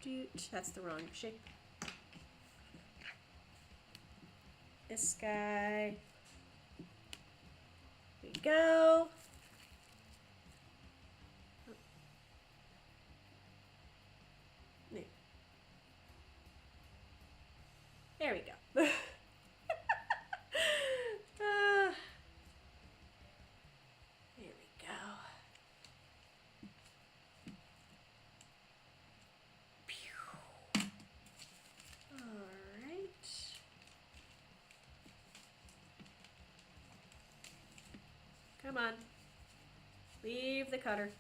Doot. That's the wrong shape. This guy. There we go. There we go. There we go. Pew. All right. Come on. Leave the cutter.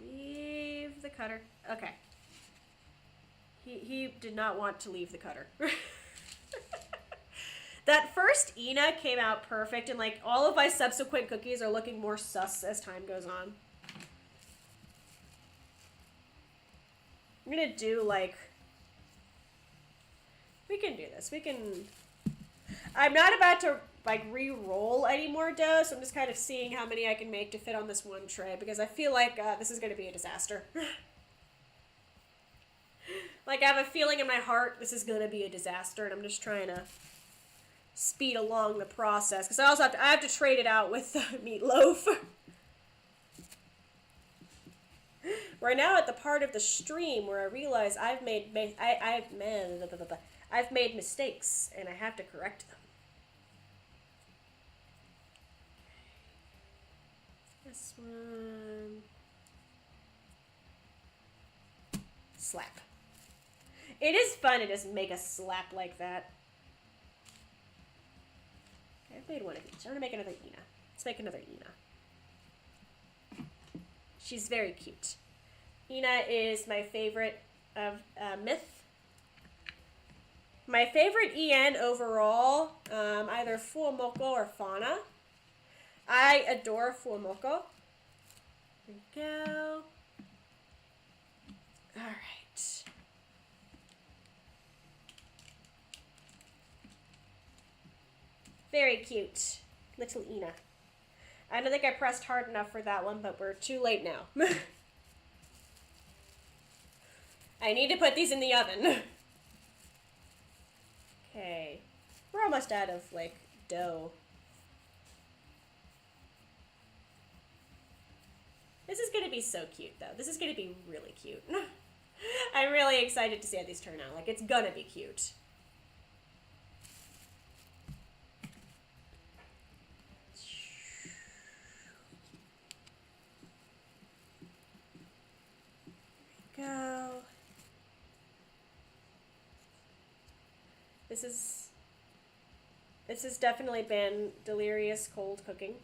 Leave the cutter. Okay. He did not want to leave the cutter. That first Ina came out perfect, and like all of my subsequent cookies are looking more sus as time goes on. I'm gonna do like... We can do this. We can... I'm not about to like re-roll any more dough, so I'm just kind of seeing how many I can make to fit on this one tray, because I feel like this is gonna be a disaster. Like, I have a feeling in my heart this is gonna be a disaster, and I'm just trying to speed along the process, because I also have to trade it out with meatloaf. We're now at the part of the stream where I realize I've made mistakes and I have to correct them. This one. Slap. It is fun to just make a slap like that. I've made one of each. I'm gonna make another Ina. Let's make another Ina. She's very cute. Ina is my favorite of myth. My favorite EN overall, either Fuamoko or Fauna. I adore Fuamoko. There we go. Alright. Very cute. Little Ina. I don't think I pressed hard enough for that one, but we're too late now. I need to put these in the oven. Okay. We're almost out of, like, dough. This is gonna be so cute, though. This is gonna be really cute. I'm really excited to see how these turn out. Like, it's gonna be cute. Go. This has definitely been delirious cold cooking.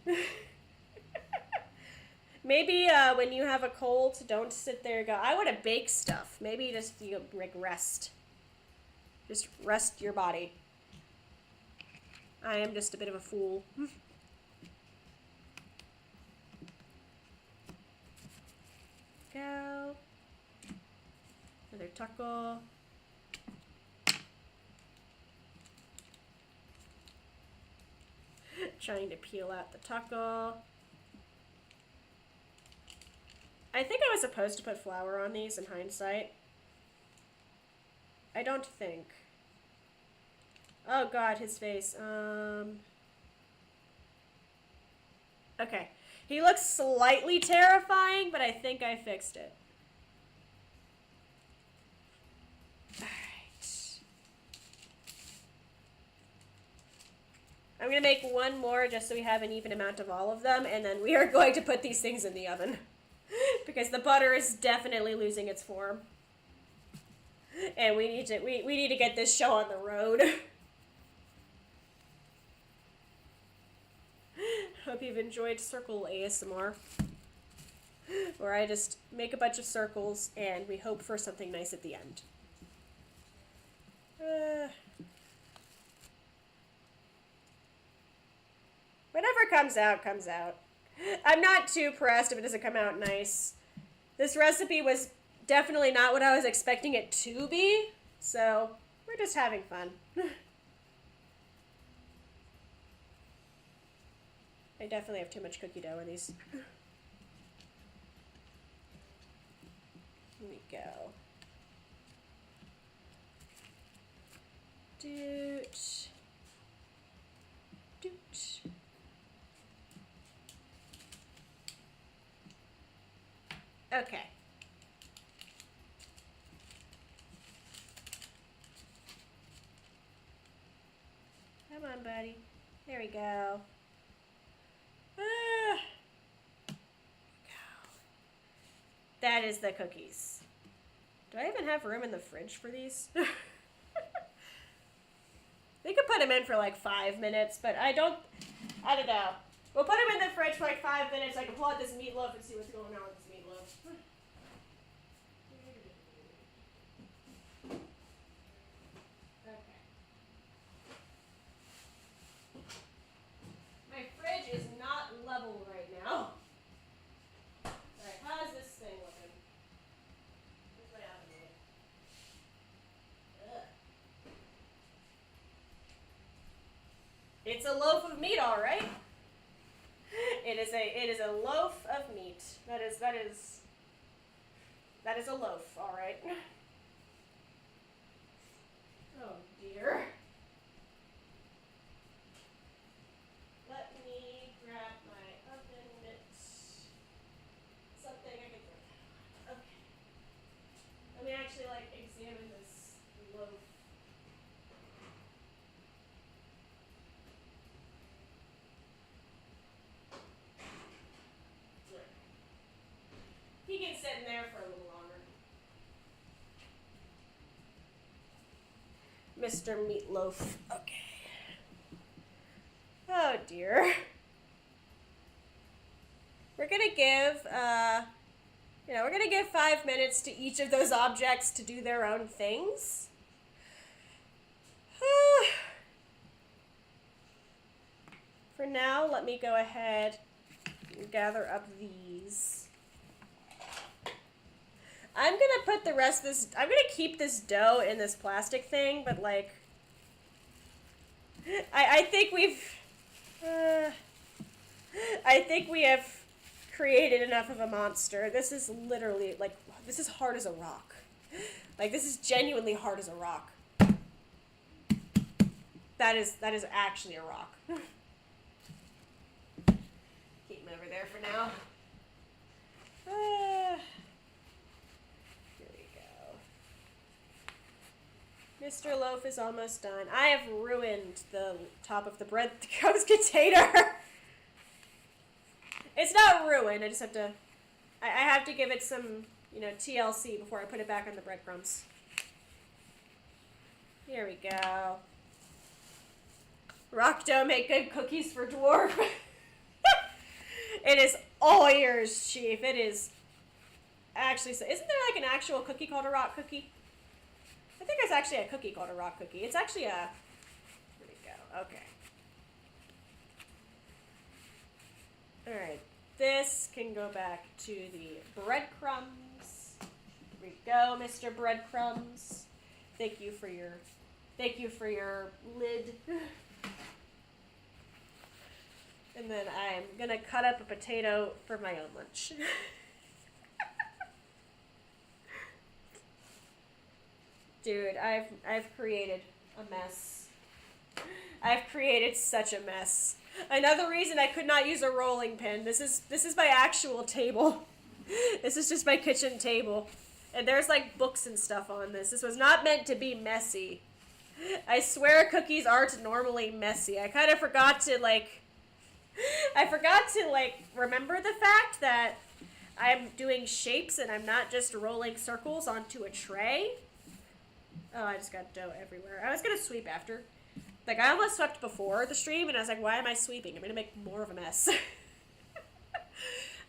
Maybe when you have a cold, don't sit there and go, I want to bake stuff. Maybe just like rest. Just rest your body. I am just a bit of a fool. Go. Another taco. Trying to peel out the taco. I think I was supposed to put flour on these in hindsight. I don't think. Oh god, his face. Okay. He looks slightly terrifying, but I think I fixed it. Alright. I'm gonna make one more just so we have an even amount of all of them, and then we are going to put these things in the oven. Because the butter is definitely losing its form. And we need to get this show on the road. Hope you've enjoyed circle ASMR. Where I just make a bunch of circles and we hope for something nice at the end. Whatever comes out, comes out. I'm not too pressed if it doesn't come out nice. This recipe was definitely not what I was expecting it to be, so we're just having fun. I definitely have too much cookie dough in these. Here we go. Doot. Doot. Okay. Come on, buddy. There we go. That is the cookies. Do I even have room in the fridge for these? We could put them in for like 5 minutes, but I don't know. We'll put them in the fridge for like 5 minutes. I can pull out this meatloaf and see what's going on with this meatloaf. Okay. My fridge is not level right now. Alright, how's this thing looking? What's my oven look? Ugh. It's a loaf of meat, all right. It is a loaf of meat. That is a loaf, all right. Oh dear. Let me grab my oven mitt. Something I can throw. Okay. Let me actually like examine this loaf. He can sit in there for a little longer. Mr. Meatloaf. Okay. Oh dear. We're gonna give, we're gonna give 5 minutes to each of those objects to do their own things. For now, let me go ahead and gather up these. I'm gonna put the rest of this, I'm gonna keep this dough in this plastic thing, but like, I think we've, I think we have created enough of a monster. This is literally, like, this is hard as a rock. Like, this is genuinely hard as a rock. That is actually a rock. Keep him over there for now. Here we go. Mr. Loaf is almost done. I have ruined the top of the bread crumbs container. It's not ruined. I just have to... I have to give it some, you know, TLC before I put it back on the breadcrumbs. Here we go. Rock dough make good cookies for dwarf. It is all yours, Chief. It is actually... Isn't there like an actual cookie called a rock cookie? I think there's actually a cookie called a rock cookie. It's actually a... Here we go. Okay. Alright. This can go back to the breadcrumbs. Here we go, Mr. Breadcrumbs. Thank you for your lid. And then I'm gonna cut up a potato for my own lunch. Dude, I've created a mess. I've created such a mess. Another reason I could not use a rolling pin. This is my actual table. This is just my kitchen table. And there's like books and stuff on this. This was not meant to be messy. I swear cookies aren't normally messy. I kind of forgot to remember the fact that I'm doing shapes and I'm not just rolling circles onto a tray. Oh, I just got dough everywhere. I was going to sweep after. Like, I almost swept before the stream, and I was like, why am I sweeping? I'm going to make more of a mess.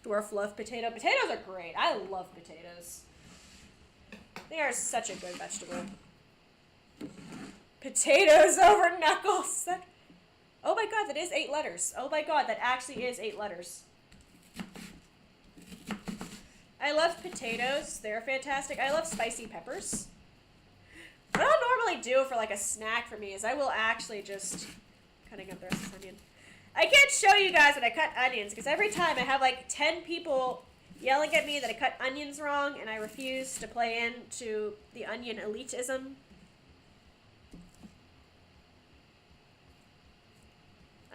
Dwarf love potato. Potatoes are great. I love potatoes. They are such a good vegetable. Potatoes over knuckles. Oh my god, that is 8 letters. Oh my god, that actually is 8 letters. I love potatoes. They're fantastic. I love spicy peppers. What I'll normally do for like a snack for me is I will actually just... Cutting up the rest of this onion. I can't show you guys when I cut onions because every time I have like 10 people yelling at me that I cut onions wrong and I refuse to play into the onion elitism.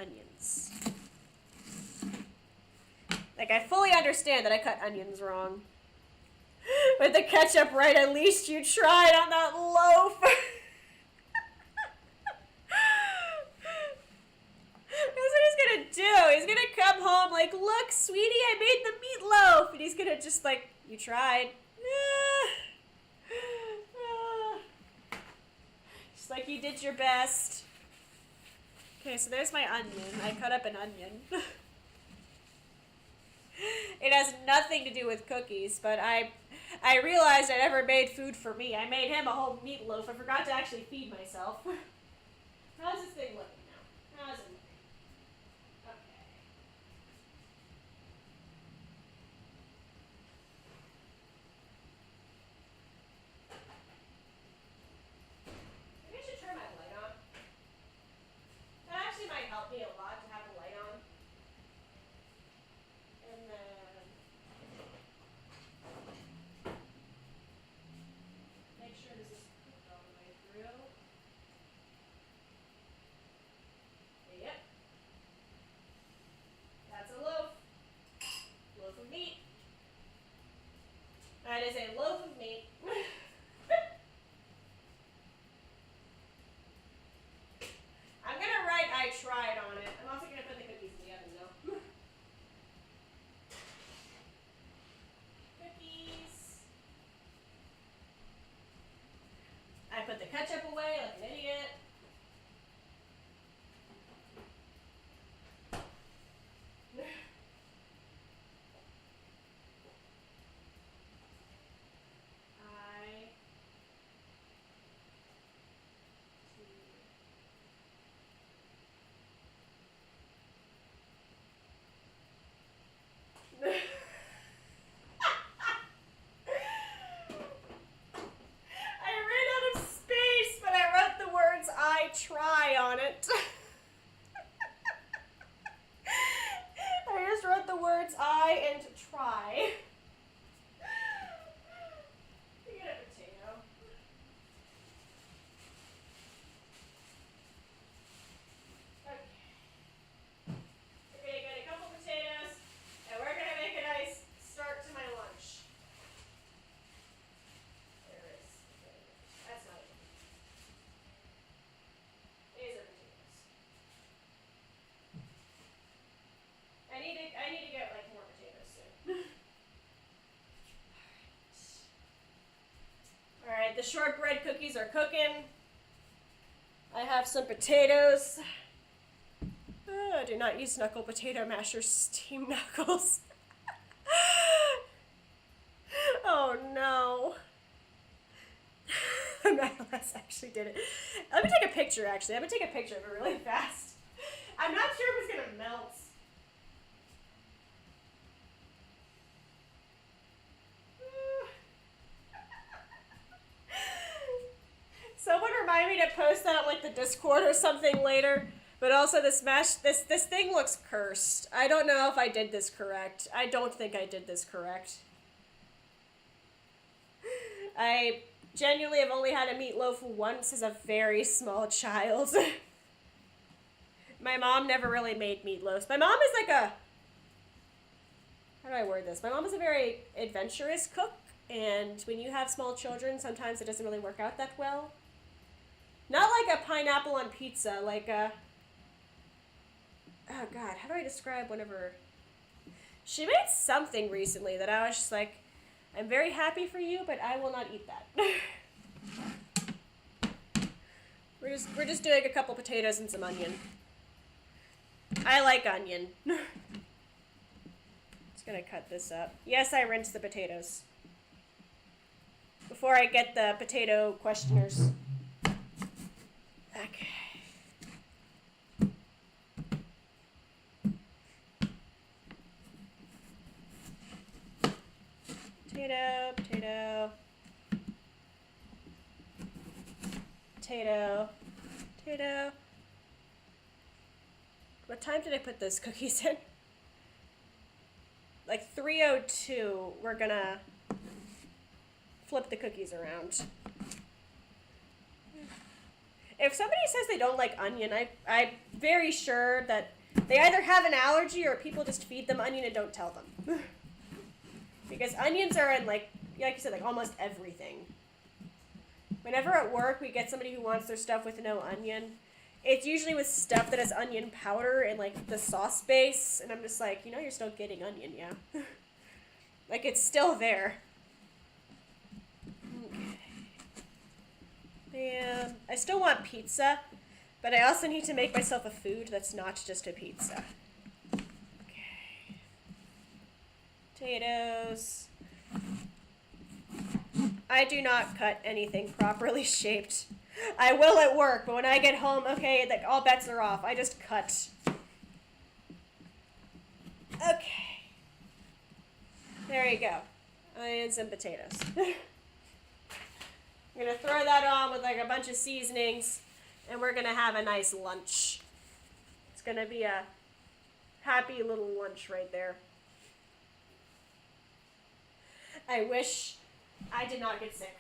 Onions. Like, I fully understand that I cut onions wrong. With the ketchup right, at least you tried on that loaf. That's what he's gonna do. He's gonna come home like, look, sweetie, I made the meatloaf. And he's gonna just like, you tried. Just like you did your best. Okay, so there's my onion. I cut up an onion. It has nothing to do with cookies, but I realized I never made food for me. I made him a whole meatloaf. I forgot to actually feed myself. How's this thing looking now? How's it looking? Okay. Maybe I should turn my light on. That actually might help me a lot to have the light on. And then make sure this is cooked all the way through. Yep. That's a loaf. Loaf of meat. That is a loaf of meat. I'm gonna write I tried on it. I'm also gonna put the cookies in the oven though. Cookies. I put the ketchup away like an idiot. I ran out of space. and try to get a potato. Okay. We're gonna get a couple potatoes, and we're gonna make a nice start to my lunch. There is. That's not it. These are potatoes. I need to get like more potatoes soon. Alright, the shortbread cookies are cooking. I have some potatoes. Do not use knuckle potato masher steam knuckles. Oh no. Madeline actually did it. Let me take a picture actually. I'm gonna take a picture of it really fast. I'm not sure if it's gonna melt. Someone remind me to post that on like the Discord or something later. But also this thing looks cursed. I don't know if I did this correct. I don't think I did this correct. I genuinely have only had a meatloaf once as a very small child. My mom never really made meatloafs. My mom is like a... How do I word this? My mom is a very adventurous cook. And when you have small children, sometimes it doesn't really work out that well. Not like a pineapple on pizza, like a... Oh god, how do I describe whenever... She made something recently that I was just like, I'm very happy for you, but I will not eat that. We're just doing a couple potatoes and some onion. I like onion. Just gonna cut this up. Yes, I rinsed the potatoes. Before I get the potato questioners. Okay. Potato, potato, potato, potato. What time did I put those cookies in? Like 3:02, we're gonna flip the cookies around. If somebody says they don't like onion, I'm very sure that they either have an allergy or people just feed them onion and don't tell them. Because onions are in, like you said, like almost everything. Whenever at work we get somebody who wants their stuff with no onion, it's usually with stuff that has onion powder and, like, the sauce base. And I'm just like, you know you're still getting onion, yeah? Like, it's still there. Okay. And I still want pizza, but I also need to make myself a food that's not just a pizza. Potatoes. I do not cut anything properly shaped. I will at work, but when I get home, okay, like all bets are off. I just cut. Okay. There you go. Onions and potatoes. I'm gonna throw that on with like a bunch of seasonings, and we're gonna have a nice lunch. It's gonna be a happy little lunch right there. I wish I did not get sick.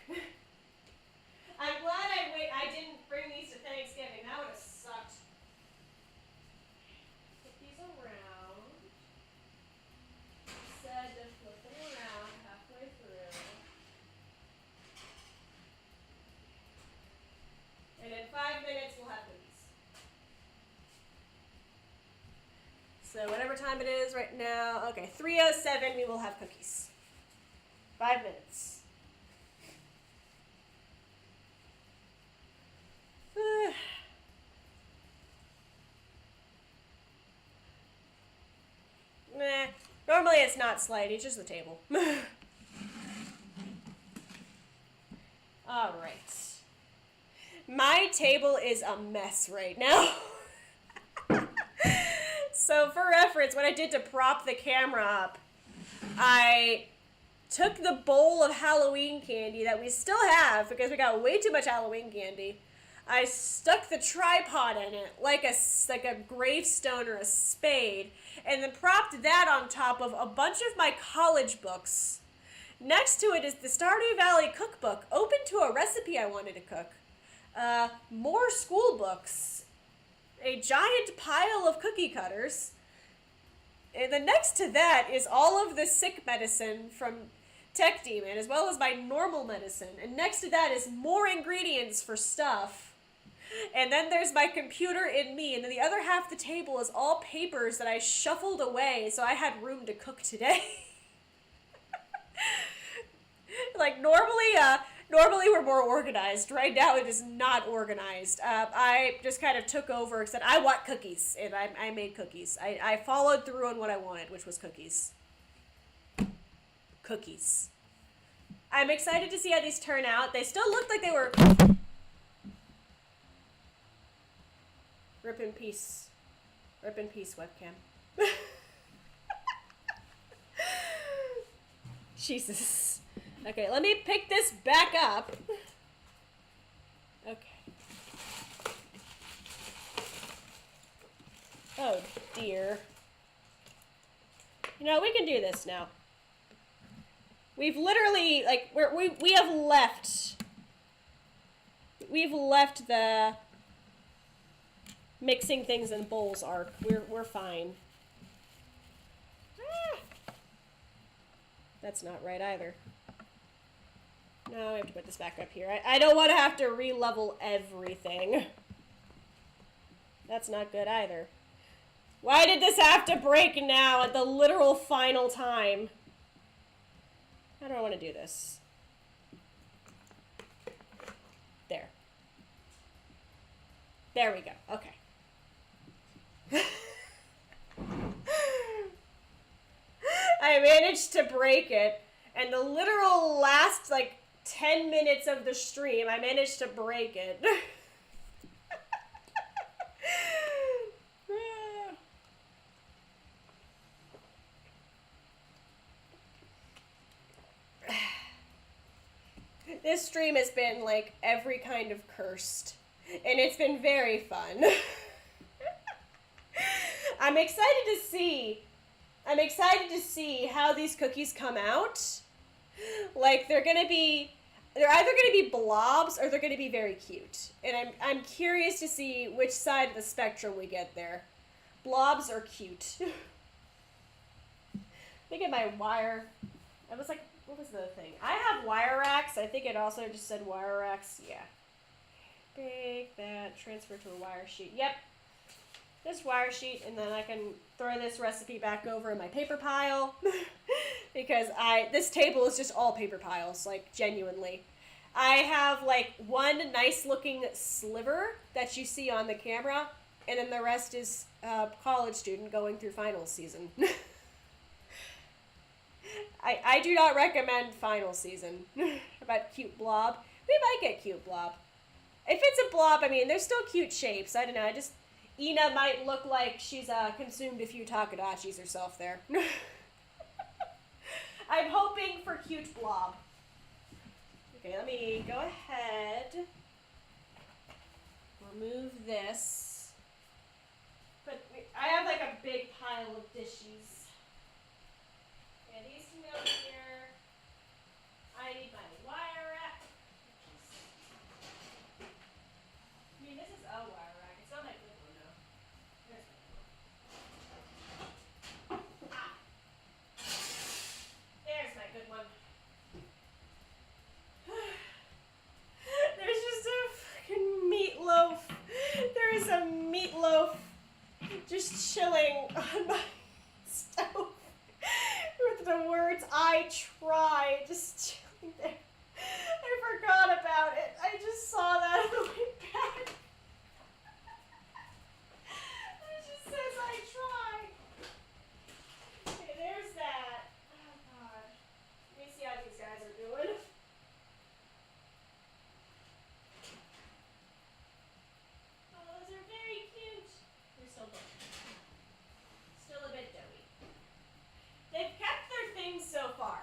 I'm glad I didn't bring these to Thanksgiving. That would have sucked. Put these around. Said to flip them around halfway through. And in 5 minutes we'll have cookies. So whatever time it is right now, okay, 3:07 we will have cookies. 5 minutes. Meh. Normally it's not slidey, it's just the table. Alright. My table is a mess right now. So for reference, what I did to prop the camera up, I took the bowl of Halloween candy that we still have because we got way too much Halloween candy. I stuck the tripod in it like a gravestone or a spade, and then propped that on top of a bunch of my college books. Next to it is the Stardew Valley cookbook, open to a recipe I wanted to cook. More school books. A giant pile of cookie cutters. And then next to that is all of the sick medicine from Tech Demon, as well as my normal medicine. And next to that is more ingredients for stuff. And then there's my computer and me. And then the other half of the table is all papers that I shuffled away so I had room to cook today. Like, normally we're more organized. Right now it is not organized. I just kind of took over and said, I want cookies. And I made cookies. I followed through on what I wanted, which was cookies. Cookies. I'm excited to see how these turn out. They still look like they were... Rip in peace. Rip in peace, webcam. Jesus. Okay, let me pick this back up. Okay. Oh, dear. You know, we can do this now. We've literally, like, we have left. We've left the mixing things in bowls arc. We're fine. Ah. That's not right either. No, I have to put this back up here. I don't want to have to re-level everything. That's not good either. Why did this have to break now at the literal final time? How do I want to do this? There. There we go. Okay. I managed to break it, and the literal last, like, 10 minutes of the stream, I managed to break it. This stream has been, like, every kind of cursed, and it's been very fun. I'm excited to see how these cookies come out. Like, they're either gonna be blobs or they're gonna be very cute. And I'm curious to see which side of the spectrum we get there. Blobs or cute. Look at my wire. I was like, what was the thing? I have wire racks. I think it also just said wire racks. Yeah. Take that, transfer to a wire sheet. Yep. This wire sheet, and then I can throw this recipe back over in my paper pile. Because this table is just all paper piles, like, genuinely. I have, like, one nice looking sliver that you see on the camera, and then the rest is a college student going through finals season. I do not recommend final season. About cute blob. We might get cute blob. If it's a blob, I mean, they're still cute shapes. I don't know, Ina might look like she's consumed a few Takadachis herself there. I'm hoping for cute blob. Okay, let me go ahead. Remove this. But I have like a big pile of dishes. Yeah, these can go here. I need my wire rack. I mean, this is a wire rack. It's not my good one, though. There's my good one. Ah. There's my good one. There's just a fucking meatloaf. There is a meatloaf just chilling on my stove with the words "I try" just chilling there. I forgot about it. I just saw that on the way back. It just says "I try." Okay, there's that. Oh god. Let me see how these guys are doing. Oh, those are very cute. They're still doughy. Still a bit doughy. They've kept their things so far.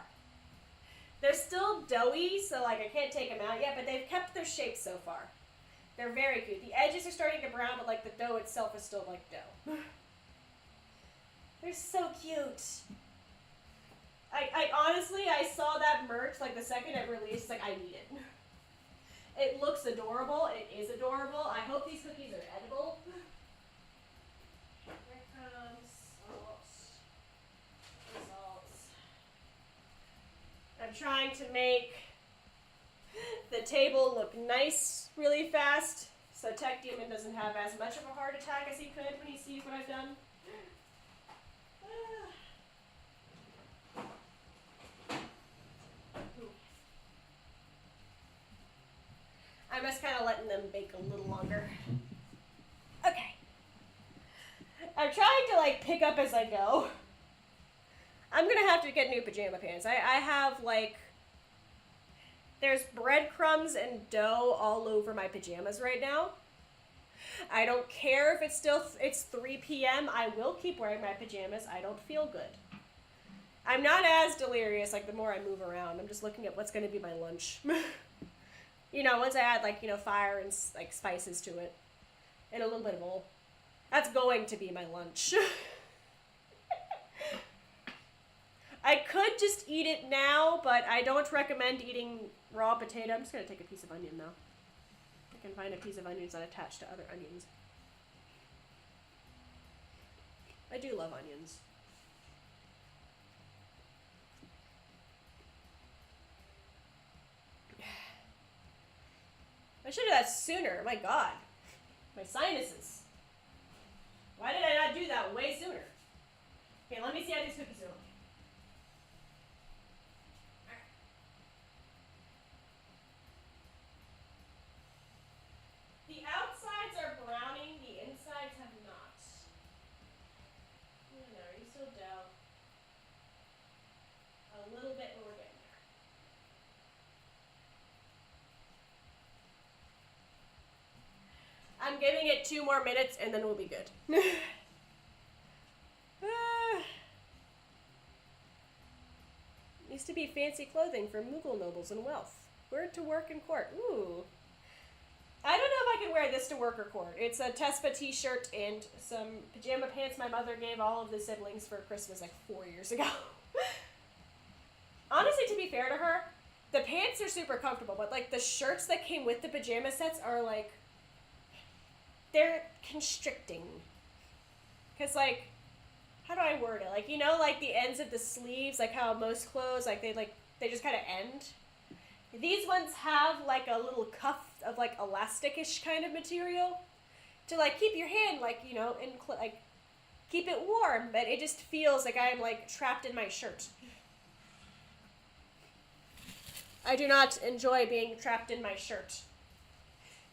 They're still doughy, so like I can't take them out yet, but they've kept their shape so far. They're very cute. The edges are starting to brown, but like the dough itself is still like dough. They're so cute. I honestly, I saw that merch like the second it released, like I need it. It looks adorable. It is adorable. I hope these cookies are edible. Here comes results. I'm trying to make the table look nice really fast, so Tech Demon doesn't have as much of a heart attack as he could when he sees what I've done. I'm just kind of letting them bake a little longer. Okay. I'm trying to like pick up as I go. I'm gonna have to get new pajama pants. I have like, there's breadcrumbs and dough all over my pajamas right now. I don't care if it's 3 p.m. I will keep wearing my pajamas. I don't feel good. I'm not as delirious like the more I move around. I'm just looking at what's gonna be my lunch. You know, once I add like, you know, fire and like spices to it and a little bit of oil. That's going to be my lunch. I could just eat it now, but I don't recommend eating raw potato. I'm just going to take a piece of onion though. I can find a piece of onions that attach to other onions. I do love onions. I should have done that sooner. My God. My sinuses. Why did I not do that way sooner? Okay, let me see how these cookies are looking. The outsides are browning, the insides have not. No, are you still dough? A little bit, but we're getting there. I'm giving it 2 more minutes and then we'll be good. Used to be fancy clothing for Mughal nobles and wealth. Wear it to work and court. Ooh. I don't know if I can wear this to work or court. It's a Tespa t-shirt and some pajama pants my mother gave all of the siblings for Christmas like 4 years ago. Honestly, to be fair to her, the pants are super comfortable, but like the shirts that came with the pajama sets are like, they're constricting. Cause like, how do I word it? Like, you know, like the ends of the sleeves, like how most clothes, like they just kind of end. These ones have like a little cuff of like elastic-ish kind of material to like keep your hand like, you know, in like keep it warm, but it just feels like I'm like trapped in my shirt. I do not enjoy being trapped in my shirt.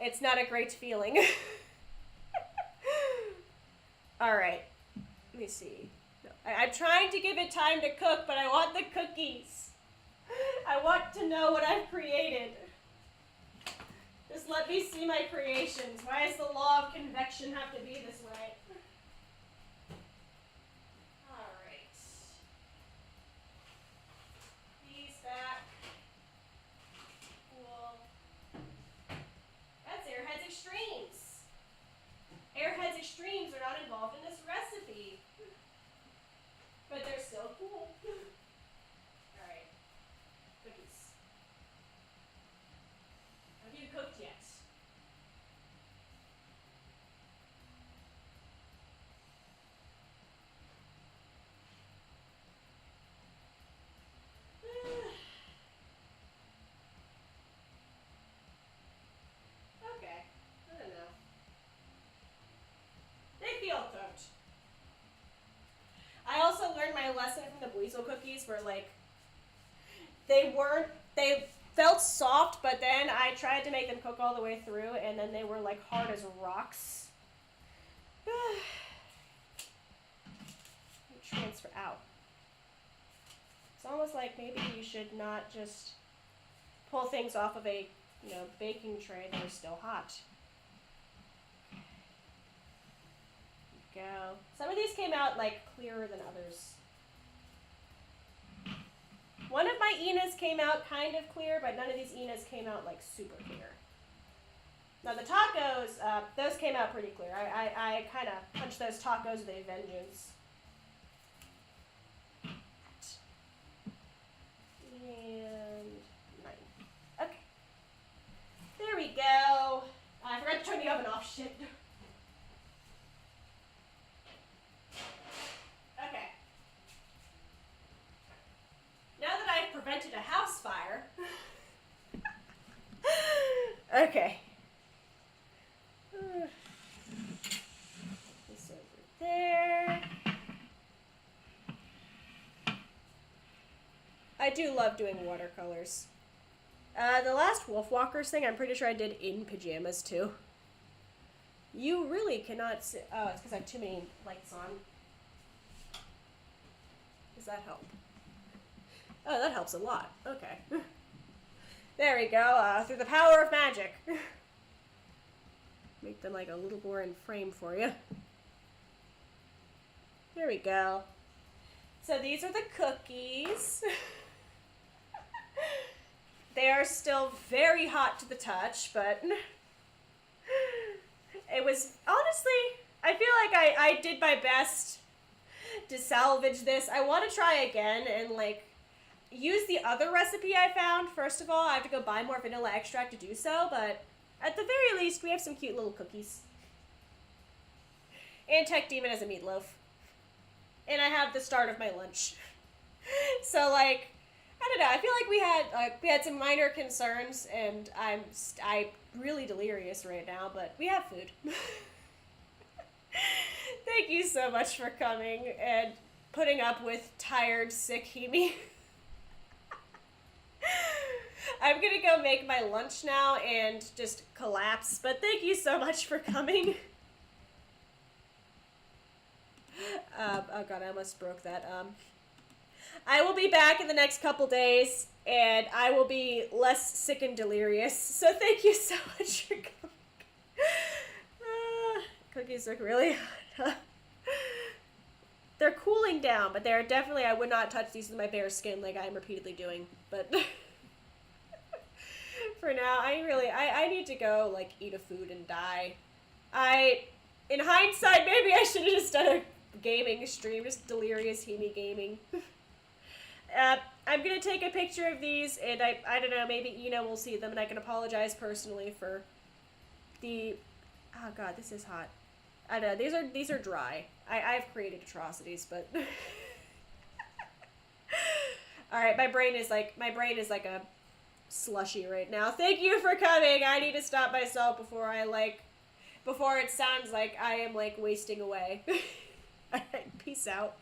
It's not a great feeling. All right, let me see. No, I'm trying to give it time to cook, but I want the cookies. I want to know what I've created. Just let me see my creations. Why does the law of convection have to be this way? All right. These back. Cool. That's Airheads Extremes. Airheads Extremes are not involved in this recipe. But they're still cool. Alright. Cookies. Have you cooked yet? Okay. I don't know. They feel cooked. I also learned my lesson from the Buizel cookies where like they felt soft, but then I tried to make them cook all the way through and then they were like hard as rocks. Transfer out. It's almost like maybe you should not just pull things off of a, you know, baking tray that are still hot. Go. Some of these came out like clearer than others. One of my Inas came out kind of clear, but none of these Inas came out like super clear. Now the tacos, those came out pretty clear. I kind of punched those tacos with a vengeance. And 9. Okay. There we go. I forgot to turn the oven off. Shit. Okay. Now that I've prevented a house fire. Okay. This over there. I do love doing watercolors. The last Wolfwalkers thing, I'm pretty sure I did in pajamas, too. You really cannot see... Oh, it's because I have too many lights on. Does that help? Oh, that helps a lot. Okay. There we go. Through the power of magic. Make them like a little more in frame for you. There we go. So these are the cookies. They are still very hot to the touch, but it was, honestly, I feel like I did my best to salvage this. I want to try again and, like, use the other recipe I found. First of all, I have to go buy more vanilla extract to do so, but at the very least, we have some cute little cookies. And Tech Demon has a meatloaf. And I have the start of my lunch. So, like, I don't know. I feel like we had some minor concerns, and I'm really delirious right now, but we have food. Thank you so much for coming and putting up with tired, sick Himi. I'm gonna go make my lunch now and just collapse, but thank you so much for coming. Oh god, I almost broke that. I will be back in the next couple days, and I will be less sick and delirious, so thank you so much for coming. Cookies look really hot. They're cooling down, but they're definitely, I would not touch these with my bare skin like I am repeatedly doing, but for now, I need to go, like, eat a food and die. In hindsight, maybe I should have just done a gaming stream, just delirious Himi gaming. I'm gonna take a picture of these, and I don't know, maybe Ina will see them, and I can apologize personally for the, oh god, this is hot. I know, these are dry. I've created atrocities, but alright, my brain is like a slushy right now. Thank you for coming. I need to stop myself before it sounds like I am, like, wasting away. Alright, peace out.